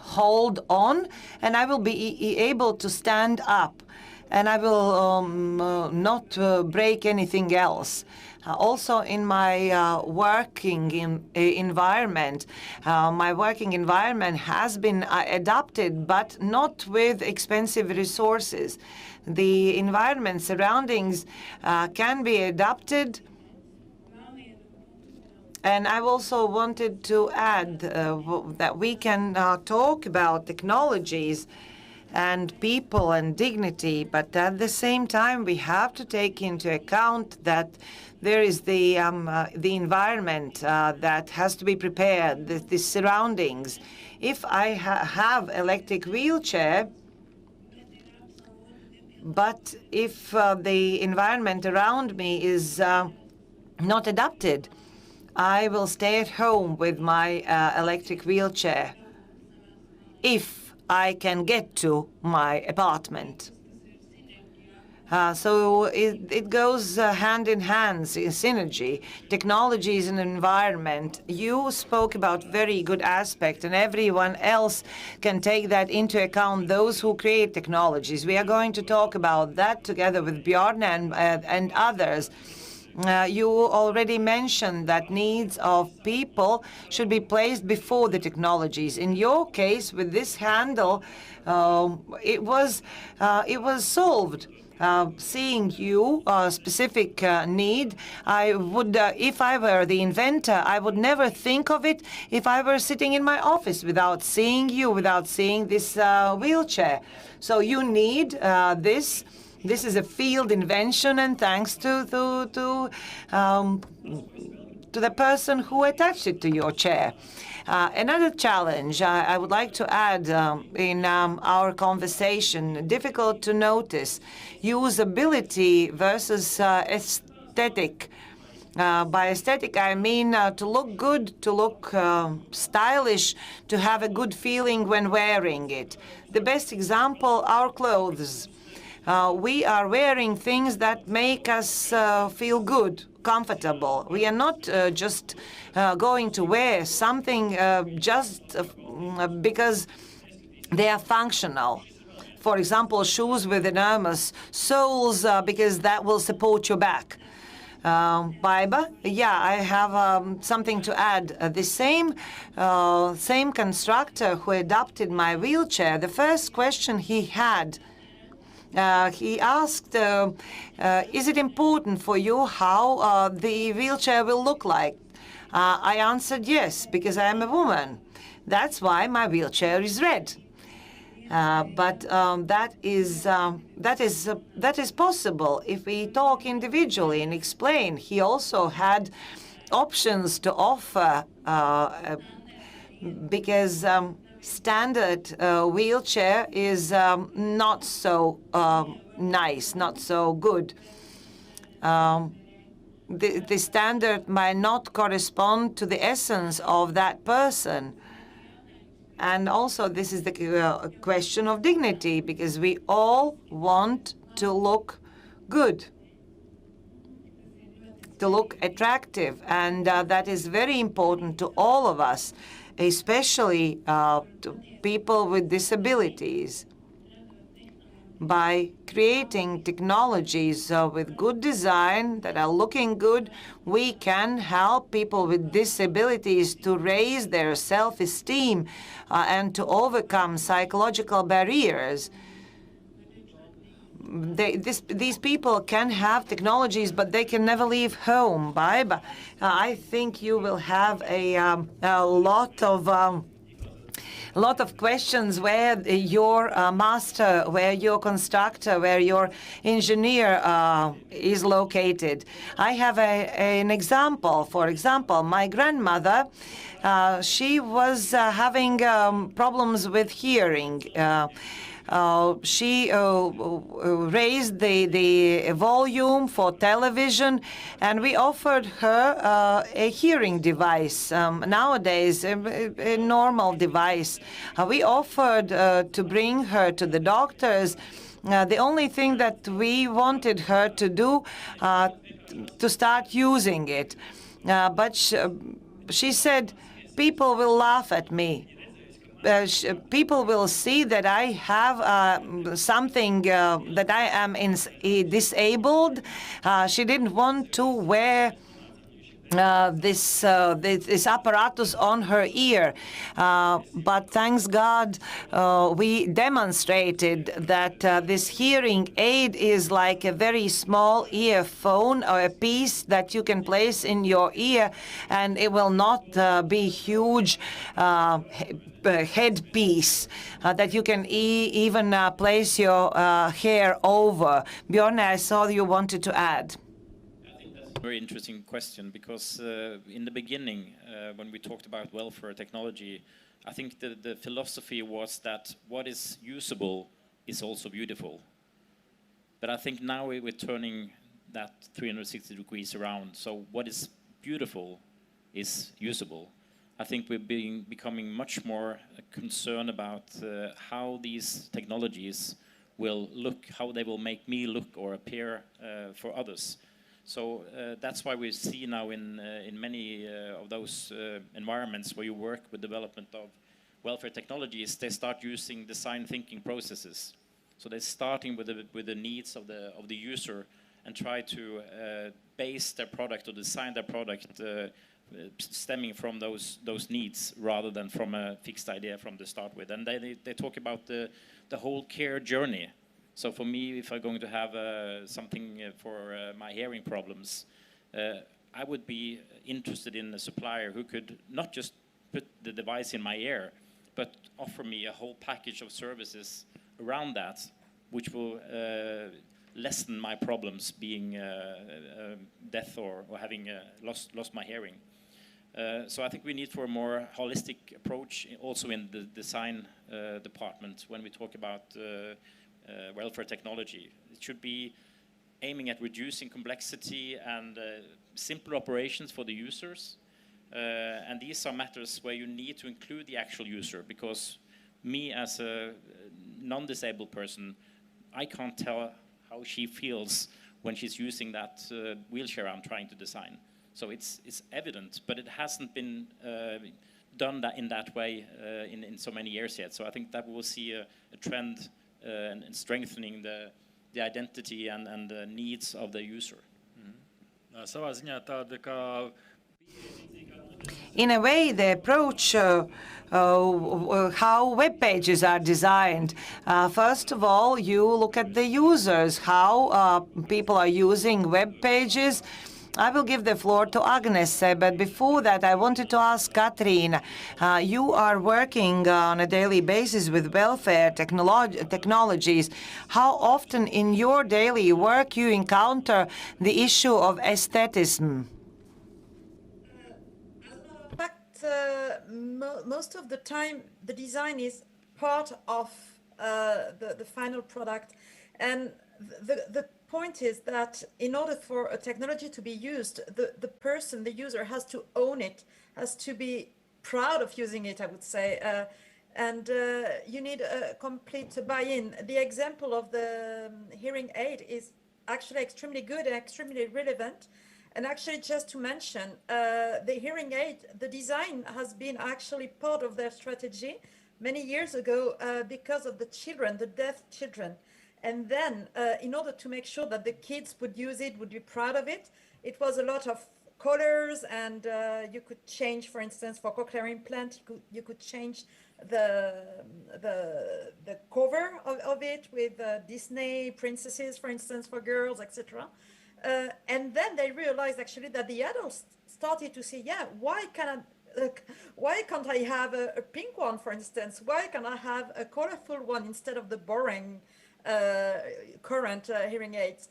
[SPEAKER 2] hold on, and I will be able to stand up, and I will not break anything else. Also in my working environment, my working environment has been adapted, but not with expensive resources. The environment surroundings can be adapted. And I also wanted to add that we can talk about technologies and people and dignity, but at the same time we have to take into account that there is the environment that has to be prepared, the surroundings. If I have electric wheelchair, but if the environment around me is not adapted, I will stay at home with my electric wheelchair if I can get to my apartment. So it goes hand in hand, synergy. Technologies and environment. You spoke about very good aspect, and everyone else can take that into account, those who create technologies. We are going to talk about that together with Bjorn and others. You already mentioned that needs of people should be placed before the technologies. In your case, with this handle, it was solved. Seeing you specific need, I would, if I were the inventor, I would never think of it if I were sitting in my office without seeing you, without seeing this wheelchair. So you need this. This is a field invention, and thanks to the person who attached it to your chair. Another challenge I would like to add in our conversation, difficult to notice, usability versus aesthetic. By aesthetic, I mean to look good, to look stylish, to have a good feeling when wearing it. The best example, our clothes. We are wearing things that make us feel good, comfortable. We are not just going to wear something just because they are functional. For example, shoes with enormous soles because that will support your back. Baiba, yeah, I have something to add. The same constructor who adopted my wheelchair, the first question he had, he asked, is it important for you how the wheelchair will look like? I answered yes, because I am a woman. That's why my wheelchair is red. But that is possible if we talk individually and explain. He also had options to offer because standard wheelchair is not so nice, not so good. The standard might not correspond to the essence of that person. And also, this is the question of dignity, because we all want to look good, to look attractive, and that is very important to all of us, especially to people with disabilities. By creating technologies with good design that are looking good, we can help people with disabilities to raise their self-esteem and to overcome psychological barriers. These people can have technologies, but they can never leave home. Baiba, I think you will have a lot of questions where your master, where your constructor, where your engineer is located. I have an example. For example, my grandmother, she was having problems with hearing. She raised the volume for television, and we offered her a hearing device. Nowadays, a normal device. We offered to bring her to the doctors. The only thing that we wanted her to do, to start using it. But she said, people will laugh at me. People will see that I have something, that I am disabled. She didn't want to wear this apparatus on her ear. But thanks God, we demonstrated that this hearing aid is like a very small earphone or a piece that you can place in your ear, and it will not be huge headpiece that you can even place your hair over. Bjorn, I saw you wanted to add.
[SPEAKER 1] Very interesting question, because in the beginning, when we talked about welfare technology, I think the philosophy was that what is usable is also beautiful. But I think now we're turning that 360 degrees around. So what is beautiful is usable. I think we're becoming much more concerned about how these technologies will look, how they will make me look or appear for others. So that's why we see now in many of those environments where you work with development of welfare technologies, they start using design thinking processes. So they're starting with the needs of the user and try to base their product or design their product stemming from those needs rather than from a fixed idea from the start with. And they talk about the whole care journey. So for me, if I'm going to have something for my hearing problems, I would be interested in a supplier who could not just put the device in my ear, but offer me a whole package of services around that, which will lessen my problems being deaf or having lost my hearing. So I think we need for a more holistic approach also in the design department when we talk about welfare technology. It should be aiming at reducing complexity and simpler operations for the users. And these are matters where you need to include the actual user, because me as a non-disabled person, I can't tell how she feels when she's using that wheelchair I'm trying to design. So it's evident, but it hasn't been done in that way in so many years yet. So I think that we will see a trend in strengthening the identity and the needs of the user.
[SPEAKER 3] Savā ziņā tāda kā
[SPEAKER 2] In a way, the approach how web pages are designed. First of all, you look at the users, how people are using web pages. I will give the floor to Agnes, but before that, I wanted to ask Katrin, you are working on a daily basis with welfare technologies. How often in your daily work you encounter the issue of aestheticism?
[SPEAKER 4] In fact, most of the time, the design is part of the final product. And the point is that in order for a technology to be used, the person, the user, has to own it, has to be proud of using it, I would say. And you need a complete buy-in. The example of the hearing aid is actually extremely good and extremely relevant. And actually, just to mention, the hearing aid, the design has been actually part of their strategy many years ago because of the children, the deaf children. And then, in order to make sure that the kids would use it, would be proud of it, it was a lot of colors, and you could change, for instance, for cochlear implant, you could change the cover of it with Disney princesses, for instance, for girls, etc. And then they realized actually that the adults started to say, yeah, why can't I have a pink one, for instance? Why can't I have a colorful one instead of the boring current hearing aids?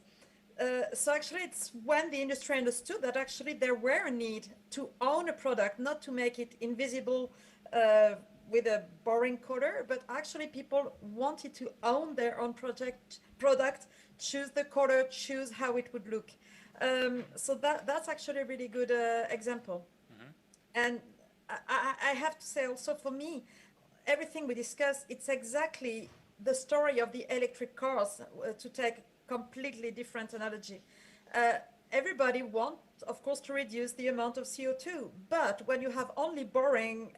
[SPEAKER 4] So actually, it's when the industry understood that actually there were a need to own a product, not to make it invisible with a boring color, but actually people wanted to own their own product, choose the color, choose how it would look. So that's actually a really good example. And I have to say also, for me, everything we discuss, it's exactly the story of the electric cars, to take completely different analogy. Everybody wants, of course, to reduce the amount of CO2, but when you have only boring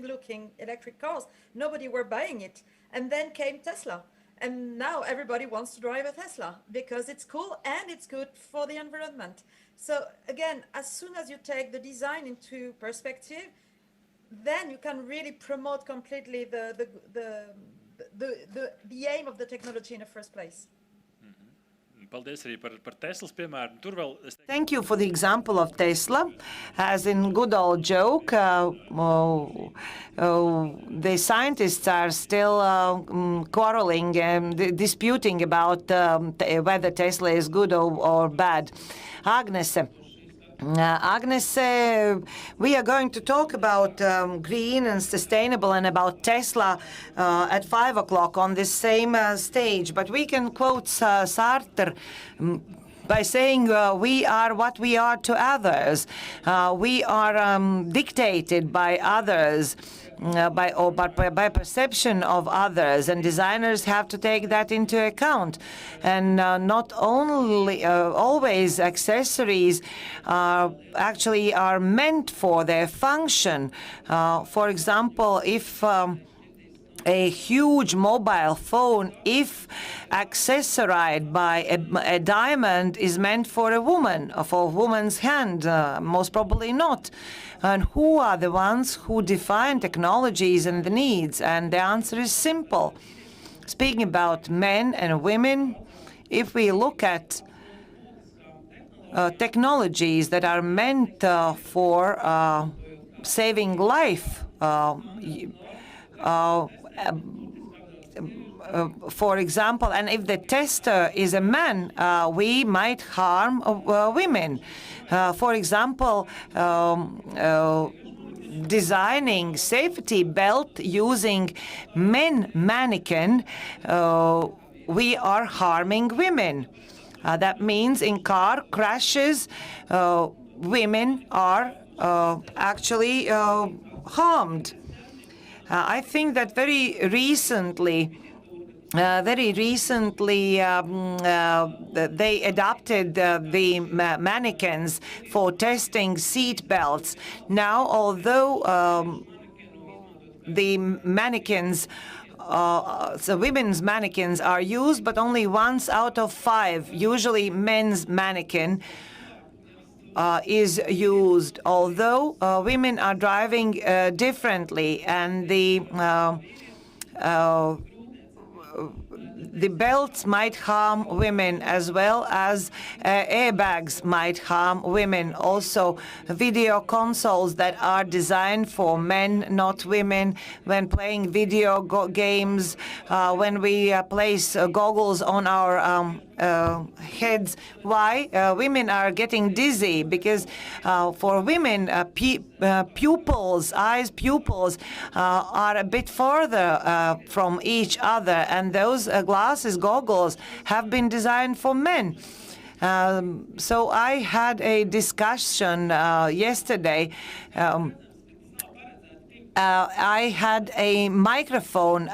[SPEAKER 4] looking electric cars, nobody were buying it. And then came Tesla. And now everybody wants to drive a Tesla because it's cool and it's good for the environment. So again, as soon as you take the design into perspective, then you can really promote completely the aim of the technology in the first place.
[SPEAKER 3] Paldies arī par Teslas piemēru. Tur vēl
[SPEAKER 2] Thank you for the example of Tesla. As in good old joke, the scientists are still quarreling and disputing about whether Tesla is good or bad. Agnes, we are going to talk about green and sustainable and about Tesla at 5 o'clock on this same stage. But we can quote Sartre by saying we are what we are to others. We are dictated by others. By perception of others, and designers have to take that into account. And not only always accessories actually are meant for their function. For example, if a huge mobile phone, if accessorized by a diamond, is meant for a woman, or for a woman's hand? Most probably not. And who are the ones who define technologies and the needs? And the answer is simple. Speaking about men and women, if we look at technologies that are meant for saving life, for example, and if the tester is a man, we might harm women. For example, designing safety belt using men mannequin, we are harming women. That means in car crashes, women are actually harmed. I think that very recently, they adopted the mannequins for testing seat belts. Now, although the mannequins, so women's mannequins are used, but only once out of 5. Usually men's mannequin is used, although women are driving differently, and the belts might harm women as well as airbags might harm women. Also, video consoles that are designed for men, not women. When playing video games, when we place goggles on our heads, why women are getting dizzy? Because for women, pupils are a bit further from each other, and those goggles have been designed for men. So I had a discussion yesterday. I had a microphone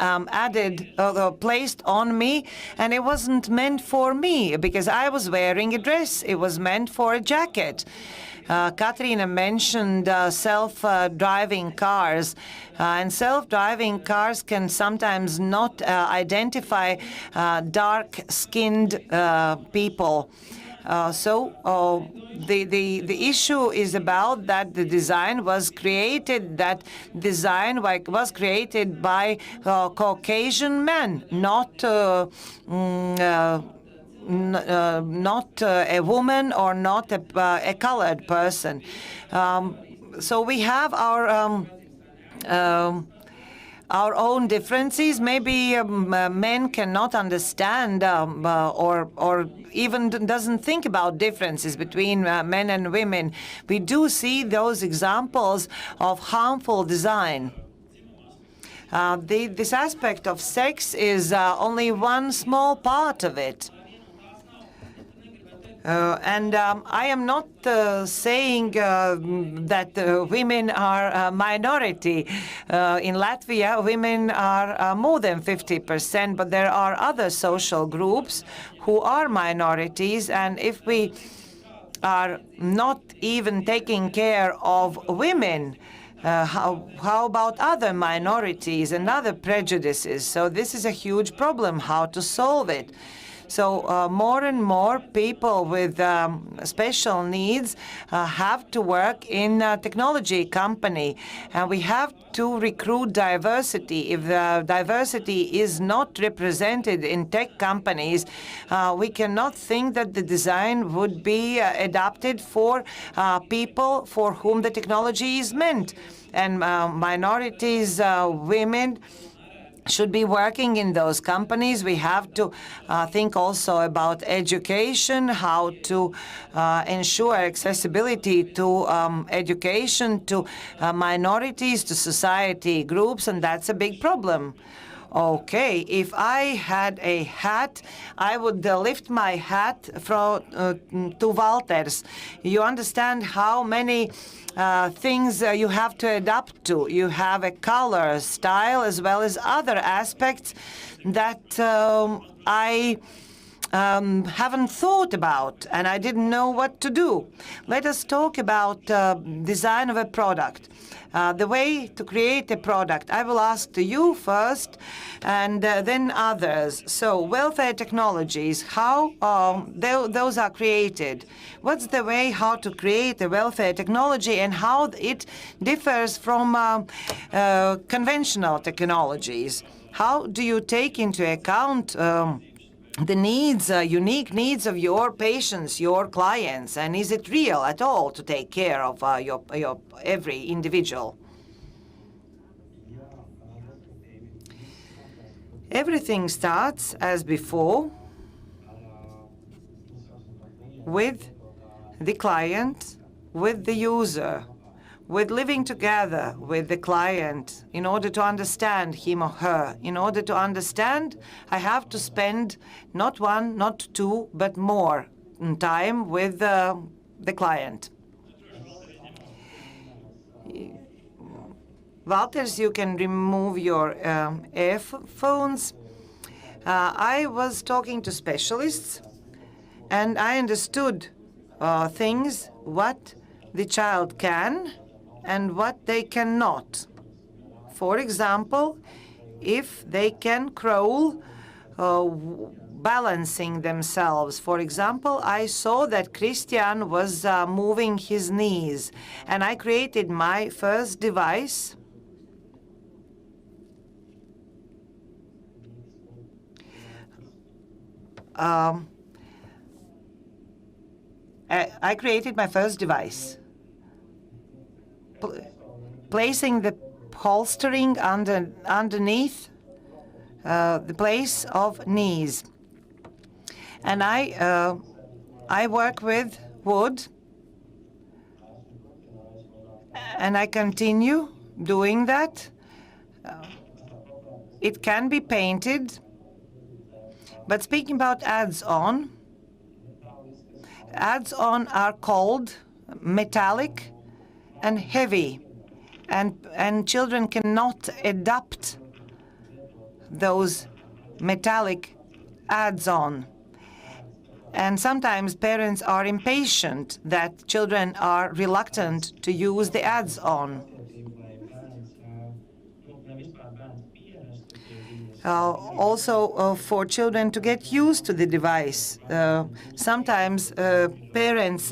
[SPEAKER 2] placed on me, and it wasn't meant for me because I was wearing a dress. It was meant for a jacket. Katrina mentioned self-driving cars, and self-driving cars can sometimes not identify dark-skinned people. So the issue is about that the design was created. That design was created by Caucasian men, not a woman or not a colored person. So we have our own differences. Maybe men cannot understand or even doesn't think about differences between men and women. We do see those examples of harmful design. This aspect of sex is only one small part of it. And I am not saying that women are a minority. In Latvia, women are more than 50%, but there are other social groups who are minorities. And if we are not even taking care of women, how about other minorities and other prejudices? So this is a huge problem, how to solve it. So more and more people with special needs have to work in a technology company. And we have to recruit diversity. If the diversity is not represented in tech companies, we cannot think that the design would be adapted for people for whom the technology is meant. And minorities, women, should be working in those companies. We have to think also about education, how to ensure accessibility to education to minorities, to society groups, and that's a big problem. Okay, if I had a hat, I would lift my hat to Walters. You understand how many things you have to adapt to. You have a color, style, as well as other aspects that I haven't thought about, and I didn't know what to do. Let us talk about design of a product. The way to create a product. I will ask to you first, and then others. So, welfare technologies, how those are created? What's the way how to create a welfare technology and how it differs from conventional technologies? How do you take into account the needs, unique needs of your patients, your clients, and is it real at all to take care of your every individual? Everything starts as before with the client, with the user, with living together with the client in order to understand him or her. In order to understand, I have to spend not one, not two, but more time with the client. Walters, you can remove your earphones. I was talking to specialists, and I understood things, what the child can and what they cannot. For example, if they can crawl, balancing themselves. For example, I saw that Christian was moving his knees, and I created my first device. I created my first device, placing the holstering underneath the place of knees. And I work with wood, and I continue doing that. It can be painted, but speaking about adds-on are called metallic and heavy, and children cannot adapt those metallic adds-on. And sometimes parents are impatient that children are reluctant to use the adds-on. Also for children to get used to the device. Sometimes parents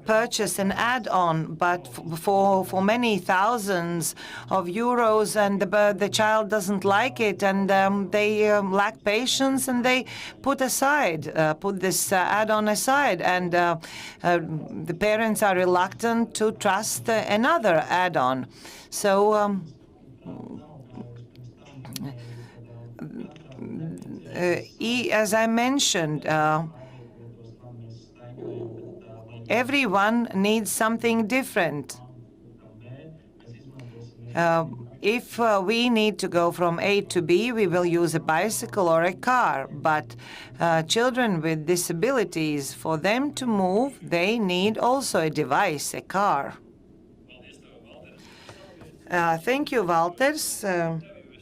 [SPEAKER 2] purchase an add-on, but for many thousands of euros, and the child doesn't like it, and they lack patience, and they put this add-on aside, and the parents are reluctant to trust another add-on. So as I mentioned, everyone needs something different. If we need to go from A to B, we will use a bicycle or a car. But children with disabilities, for them to move, they need also a device, a car. Thank you, Walters.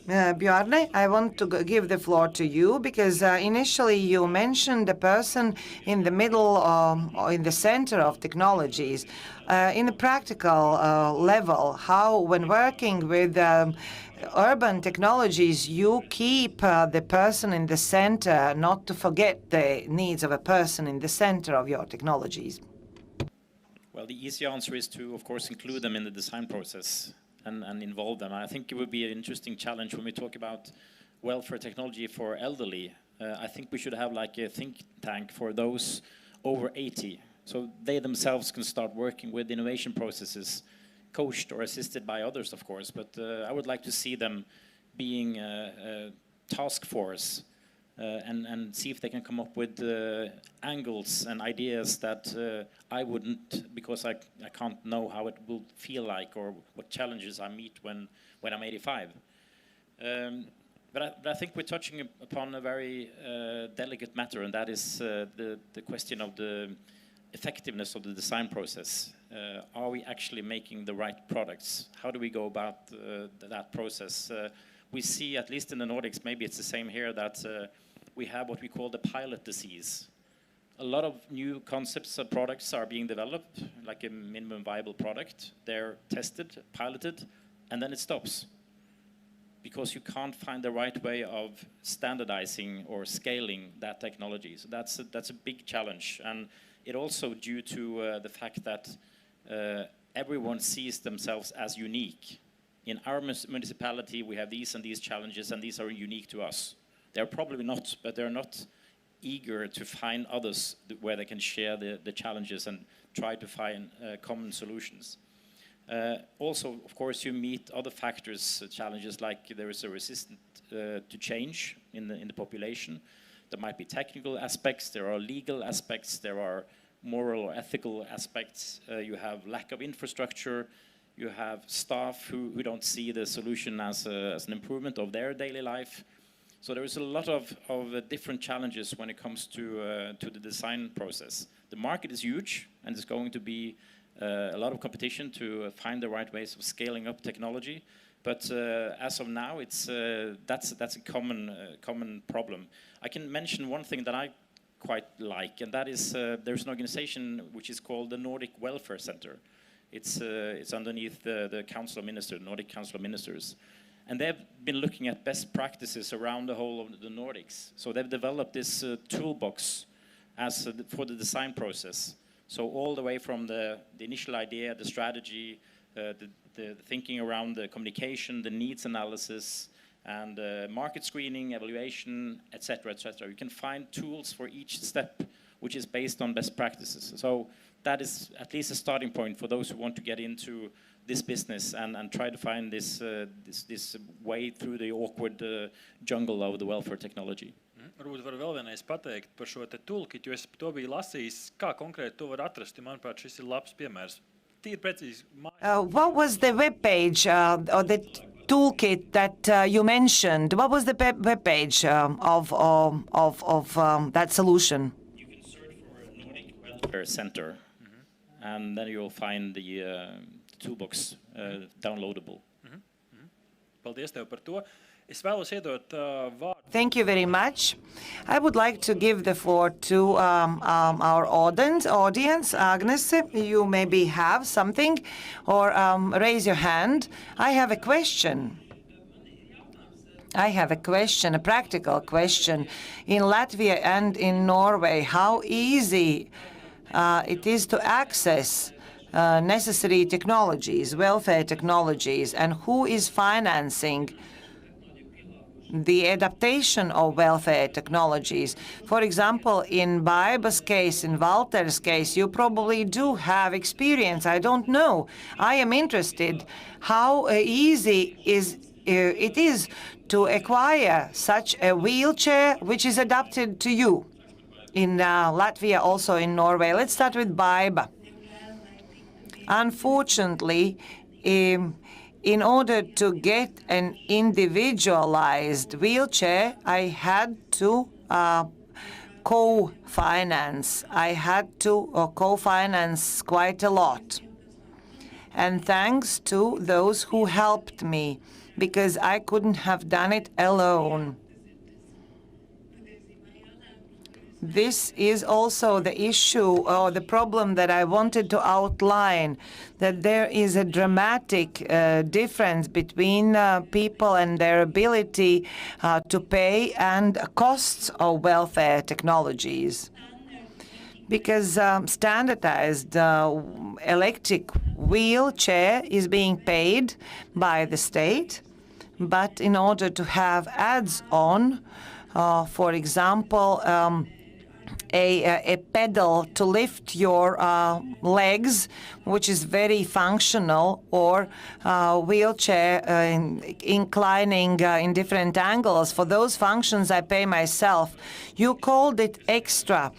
[SPEAKER 2] Bjarne, I want to give the floor to you because initially you mentioned the person in the middle or in the center of technologies. In a practical level, how when working with urban technologies, you keep the person in the center, not to forget the needs of a person in the center of your technologies?
[SPEAKER 1] Well, the easy answer is to, of course, include them in the design process and involve them. I think it would be an interesting challenge when we talk about welfare technology for elderly. I think we should have like a think tank for those over 80. So they themselves can start working with innovation processes, coached or assisted by others, of course. But I would like to see them being a task force and see if they can come up with angles and ideas that I wouldn't, because I can't know how it will feel like or what challenges I meet when I'm 85. But I think we're touching upon a very delicate matter, and that is the question of the effectiveness of the design process. Are we actually making the right products? How do we go about that process? We see, at least in the Nordics, maybe it's the same here, that we have what we call the pilot disease. A lot of new concepts and products are being developed, like a minimum viable product. They're tested, piloted, and then it stops, because you can't find the right way of standardizing or scaling that technology. So that's a big challenge, and it also due to the fact that everyone sees themselves as unique. In our municipality, we have these and these challenges, and these are unique to us. They're probably not, but they're not eager to find others where they can share the challenges and try to find common solutions. Also, of course, you meet other factors, challenges like there is a resistance to change in the population. There might be technical aspects, there are legal aspects, there are moral or ethical aspects. You have lack of infrastructure. You have staff who don't see the solution as an improvement of their daily life. So there is a lot of different challenges when it comes to the design process. The market is huge, and there's going to be a lot of competition to find the right ways of scaling up technology. But as of now, that's a common problem. I can mention one thing that I quite like, and that is there's an organization which is called the Nordic Welfare Center. It's underneath the Council of Ministers, Nordic Council of Ministers. And they've been looking at best practices around the whole of the Nordics. So they've developed this toolbox for the design process. So all the way from the initial idea, the strategy, the thinking around the communication, the needs analysis, and market screening, evaluation, etc., etc. You can find tools for each step, which is based on best practices. So that is at least a starting point for those who want to get into this business and try to find this way through the awkward jungle of the welfare technology.
[SPEAKER 3] Varbūt var vēl vienreiz pateikt par šo te toolkit, jo es to biju lasījis, kā konkrēti to var atrast, jo manuprāt šis ir labs piemērs. Tīri precīzi.
[SPEAKER 2] What was the web page or the toolkit that you mentioned? What was the web page of that solution?
[SPEAKER 1] You can search for a Nordic Welfare Center, and then you'll find the toolbox downloadable.
[SPEAKER 3] Paldies tev par to. Es vēlos iedot vārdu.
[SPEAKER 2] Thank you very much. I would like to give the floor to our audience. Agnes, you maybe have something, or raise your hand. I have a question. A practical question. In Latvia and in Norway, how easy it is to access necessary technologies, welfare technologies, and who is financing the adaptation of welfare technologies? For example, in Baiba's case, in Walter's case, you probably do have experience. I don't know. I am interested how easy it is to acquire such a wheelchair which is adapted to you in Latvia, also in Norway. Let's start with Baiba. Unfortunately, in order to get an individualized wheelchair, I had to co-finance. I had to co-finance quite a lot. And thanks to those who helped me, because I couldn't have done it alone. This is also the issue or the problem that I wanted to outline, that there is a dramatic difference between people and their ability to pay and costs of welfare technologies. Because standardized electric wheelchair is being paid by the state, but in order to have ads-on, for example, a pedal to lift your legs, which is very functional, or wheelchair inclining in different angles. For those functions, I pay myself. You called it extra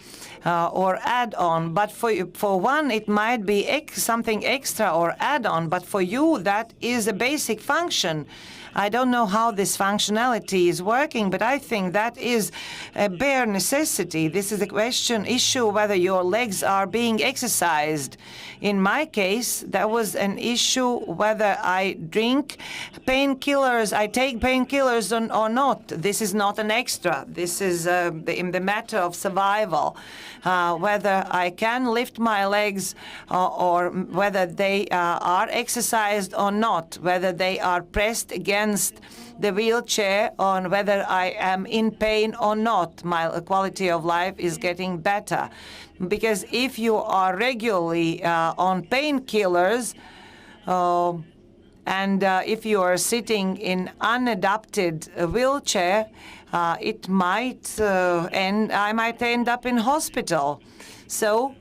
[SPEAKER 2] or add-on, but for one, it might be something extra or add-on, but for you, that is a basic function. I don't know how this functionality is working, but I think that is a bare necessity. This is a issue whether your legs are being exercised. In my case, that was an issue whether I drink painkillers, I take painkillers or not. This is not an extra. This is in the matter of survival. Whether I can lift my legs or whether they are exercised or not, whether they are pressed against the wheelchair or whether I am in pain or not, my quality of life is getting better. Because if you are regularly on painkillers, and if you are sitting in unadapted wheelchair, I might end up in hospital. So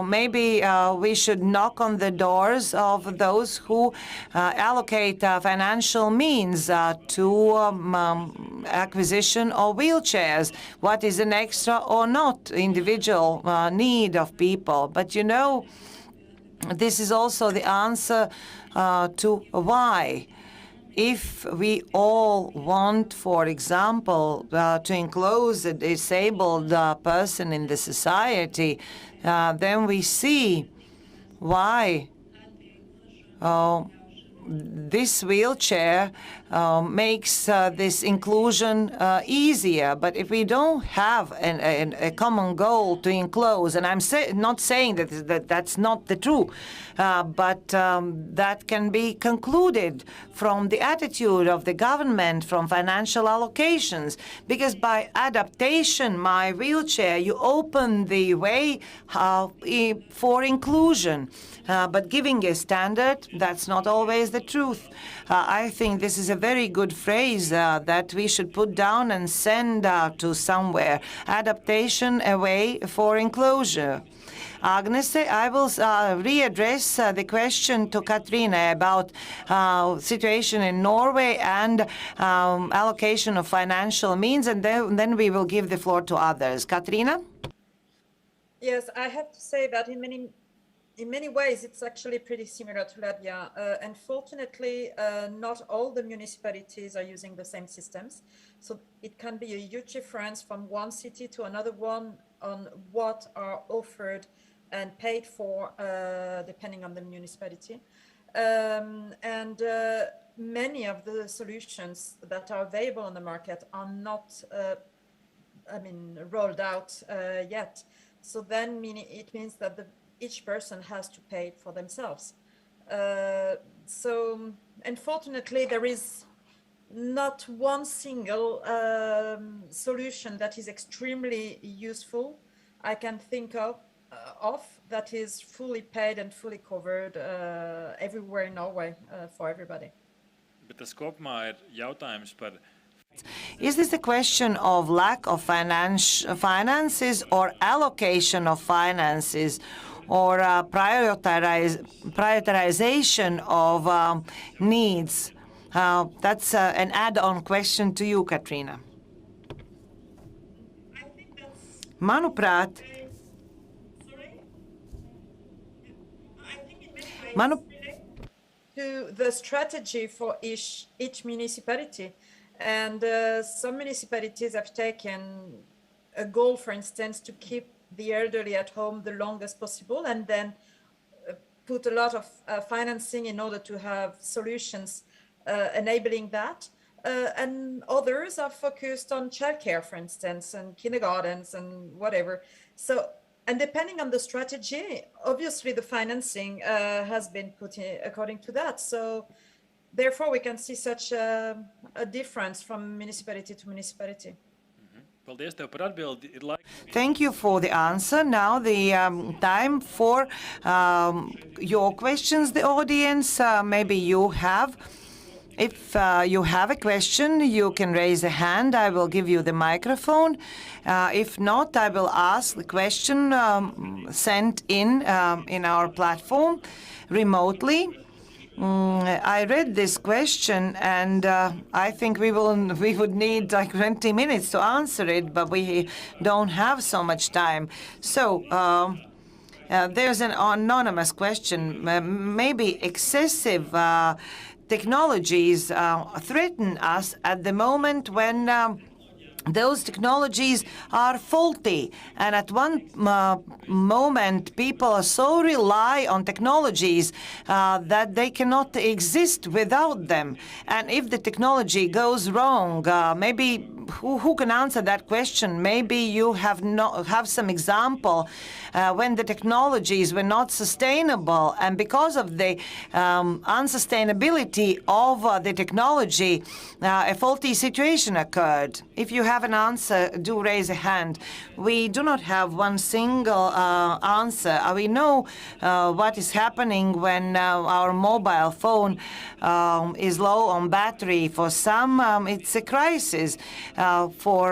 [SPEAKER 2] maybe we should knock on the doors of those who allocate financial means to acquisition of wheelchairs. What is an extra or not individual need of people? But you know, this is also the answer to why. If we all want, for example, to enclose a disabled person in the society, then we see why this wheelchair makes this inclusion easier. But if we don't have a common goal to enclose, and I'm not saying that that's not the truth, but that can be concluded from the attitude of the government, from financial allocations, because by adaptation, my wheelchair, you open the way for inclusion. But giving a standard, that's not always the truth. I think this is a very good phrase that we should put down and send to somewhere. Adaptation, a way for inclusion. Agnes, I will readdress the question to Katrina about situation in Norway and allocation of financial means, and then we will give the floor to others. Katrina?
[SPEAKER 4] Yes, I have to say that in many ways, it's actually pretty similar to Latvia. Unfortunately, not all the municipalities are using the same systems. So it can be a huge difference from one city to another one on what are offered and paid for, depending on the municipality. Many of the solutions that are available on the market are not, rolled out yet. So then it means that each person has to pay for themselves. So unfortunately, there is not one single solution that is extremely useful I can think of that is fully paid and fully covered everywhere in Norway for everybody.
[SPEAKER 3] Bet tas kopumā ir jautājums par.
[SPEAKER 2] Is this a question of lack of finances or allocation of finances or prioritization of needs? That's an add-on question to you, Katrina. Manuprāt,
[SPEAKER 4] to the strategy for each municipality. And some municipalities have taken a goal, for instance, to keep the elderly at home the longest possible, and then put a lot of financing in order to have solutions enabling that. And others are focused on childcare, for instance, and kindergartens and whatever. So, and depending on the strategy, obviously the financing has been put in according to that. So therefore, we can see such a difference from municipality to municipality.
[SPEAKER 2] Thank you for the answer. Now the time for your questions, the audience. Maybe you have. If you have a question, you can raise a hand. I will give you the microphone. If not, I will ask the question sent in our platform remotely. I read this question, and I think we would need like 20 minutes to answer it, but we don't have so much time. So there's an anonymous question. Maybe excessive technologies threaten us at the moment when those technologies are faulty, and at one moment people so rely on technologies that they cannot exist without them. And if the technology goes wrong, maybe who can answer that question? Maybe you have some example when the technologies were not sustainable, and because of the unsustainability of the technology, a faulty situation occurred. If you have an answer, do raise a hand. We do not have one single answer. We know what is happening when our mobile phone is low on battery. For some, it's a crisis. For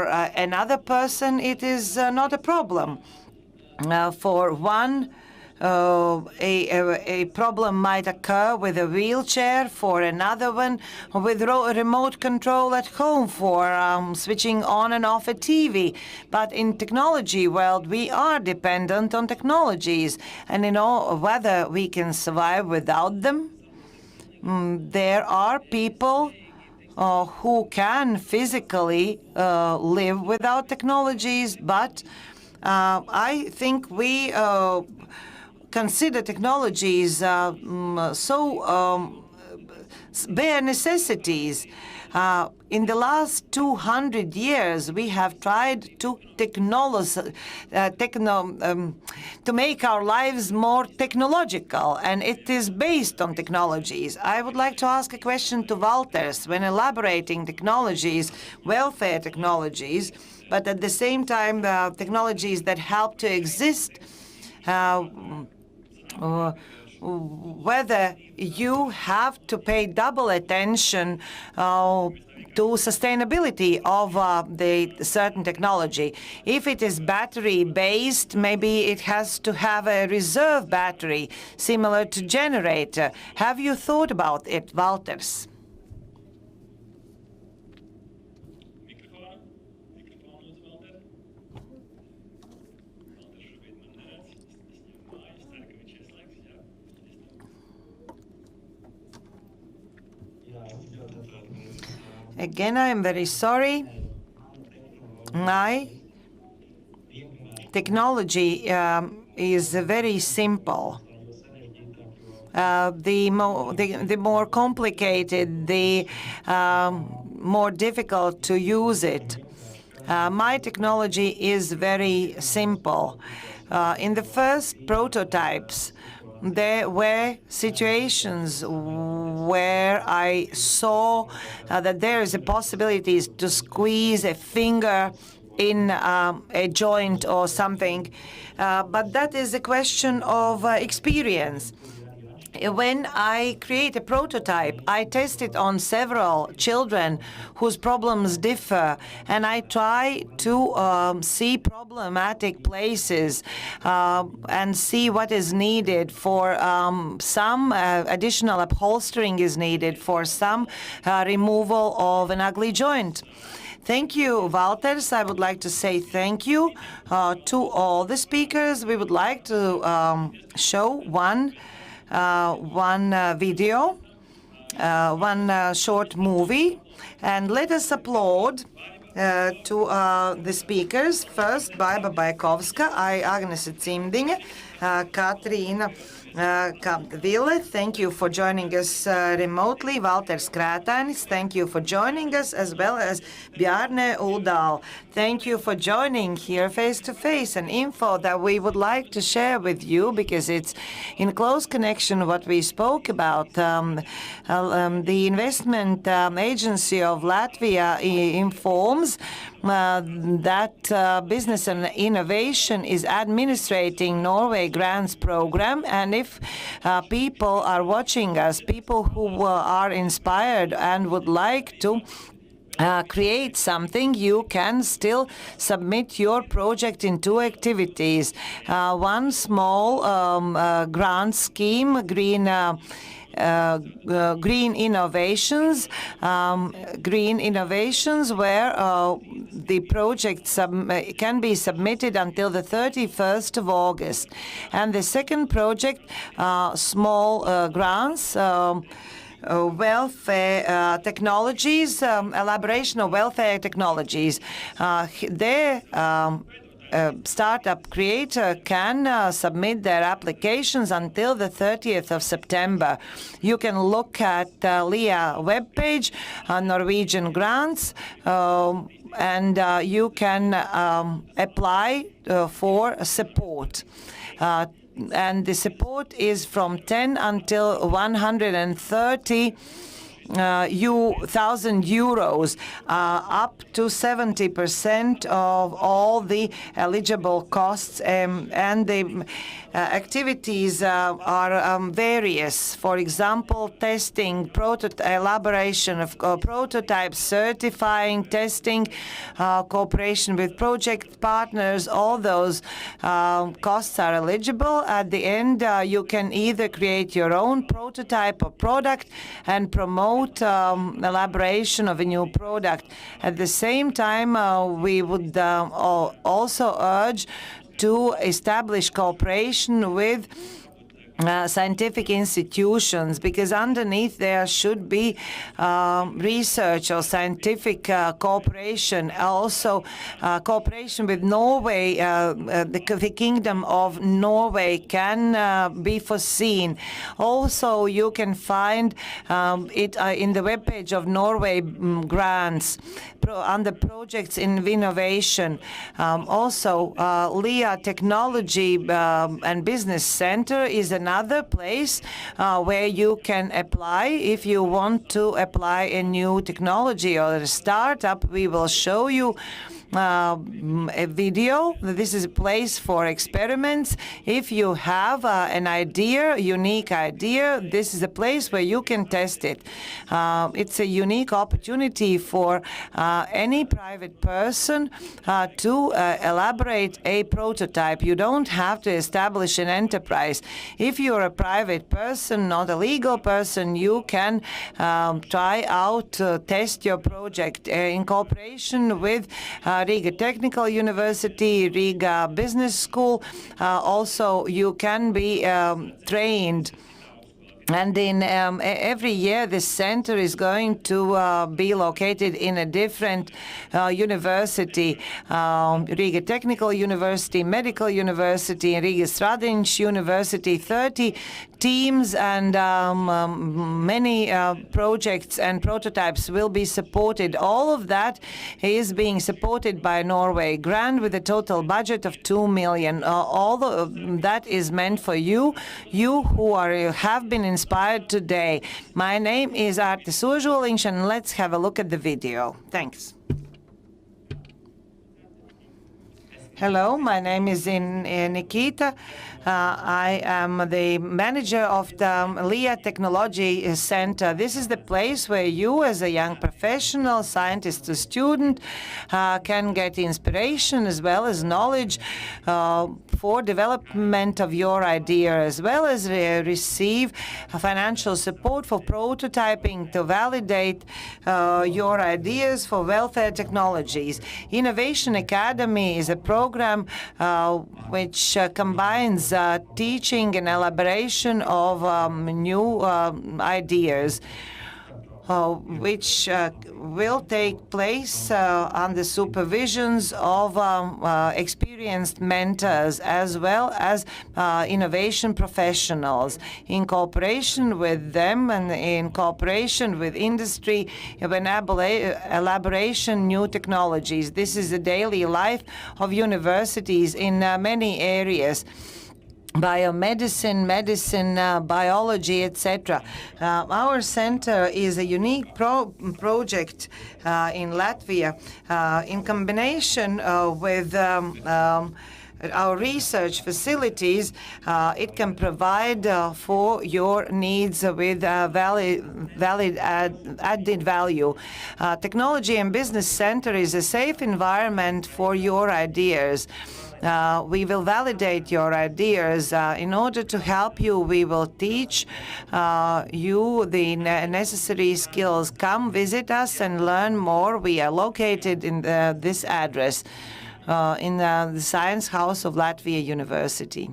[SPEAKER 2] another person, it is not a problem. For one, a problem might occur with a wheelchair, for another one with remote control at home, for switching on and off a TV. But in technology world, we are dependent on technologies, and whether we can survive without them. There are people who can physically live without technologies, but I think we consider technologies so bare necessities. In the last 200 years, we have tried to to make our lives more technological, and it is based on technologies. I would like to ask a question to Walters. When elaborating technologies, welfare technologies, but at the same time, technologies that help to exist, whether you have to pay double attention to sustainability of the certain technology. If it is battery-based, maybe it has to have a reserve battery, similar to generator. Have you thought about it, Walters? Again, I am very sorry. My technology is very simple. The more complicated, the more difficult to use it. My technology is very simple. In the first prototypes, there were situations where I saw that there is a possibility to squeeze a finger in a joint or something, but that is a question of experience. When I create a prototype, I test it on several children whose problems differ, and I try to see problematic places and see what is needed. For some, additional upholstering is needed. For some, removal of an ugly joint. Thank you, Walters. I would like to say thank you to all the speakers. We would like to show one video, one short movie, and let us applaud to the speakers. First, Baiba Baikovska, Agnese Cimdiņa, Katrīna Kapdeville, thank you for joining us remotely. Walters Krātainis, thank you for joining us, as well as Bjarne Udal. Thank you for joining here face-to-face, an info that we would like to share with you because it's in close connection what we spoke about. The investment agency of Latvia informs that Business and Innovation is administrating Norway grants program, and if people are watching us, people who are inspired and would like to create something, you can still submit your project in two activities. One small grant scheme, Green Innovations, where the project can be submitted until the 31st of August. And the second project, small grants, welfare technologies, elaboration of welfare technologies. Their startup creator can submit their applications until the 30th of September. You can look at LIA webpage, Norwegian grants, and you can apply for support. And the support is from 10 until 130,000 euros, up to 70% of all the eligible costs, and the activities are various. For example, testing, elaboration of prototypes, certifying, testing, cooperation with project partners. All those costs are eligible. At the end, you can either create your own prototype or product and promote elaboration of a new product. At the same time, we would also urge to establish cooperation with scientific institutions, because underneath there should be research or scientific cooperation. Also, cooperation with Norway, the Kingdom of Norway can be foreseen. Also, you can find it in the webpage of Norway grants under projects in innovation. Also, LIA Technology and Business Center is another place where you can apply. If you want to apply a new technology or a startup, we will show you a video. This is a place for experiments. If you have an idea, unique idea, this is a place where you can test it. It's a unique opportunity for any private person to elaborate a prototype. You don't have to establish an enterprise. If you're a private person, not a legal person, you can try out, test your project in cooperation with Riga Technical University, Riga Business School. Also, you can be trained. And in every year, this center is going to be located in a different university. Riga Technical University, Medical University, and Riga Stradiņš University. 30 teams and many projects and prototypes will be supported. All of that is being supported by Norway grant with a total budget of 2 million. All that is meant for you who have been inspired today. My name is Artis Ožoliņš, and let's have a look at the video. Thanks. Hello, my name is Nikita. I am the manager of the LIA Technology Center. This is the place where you, as a young professional, scientist or student, can get inspiration as well as knowledge for development of your idea, as well as receive financial support for prototyping to validate your ideas for welfare technologies. Innovation Academy is a program which combines teaching and elaboration of new ideas, which will take place under supervisions of experienced mentors as well as innovation professionals. In cooperation with them and in cooperation with industry, elaboration new technologies. This is the daily life of universities in many areas. Biomedicine, medicine, biology, etc. Our center is a unique project in Latvia in combination with our research facilities. It can provide for your needs with valid added value. Technology and Business Center is a safe environment for your ideas. We will validate your ideas. In order to help you, we will teach you the necessary skills. Come visit us and learn more. We are located in this address in the Science House of Latvia University.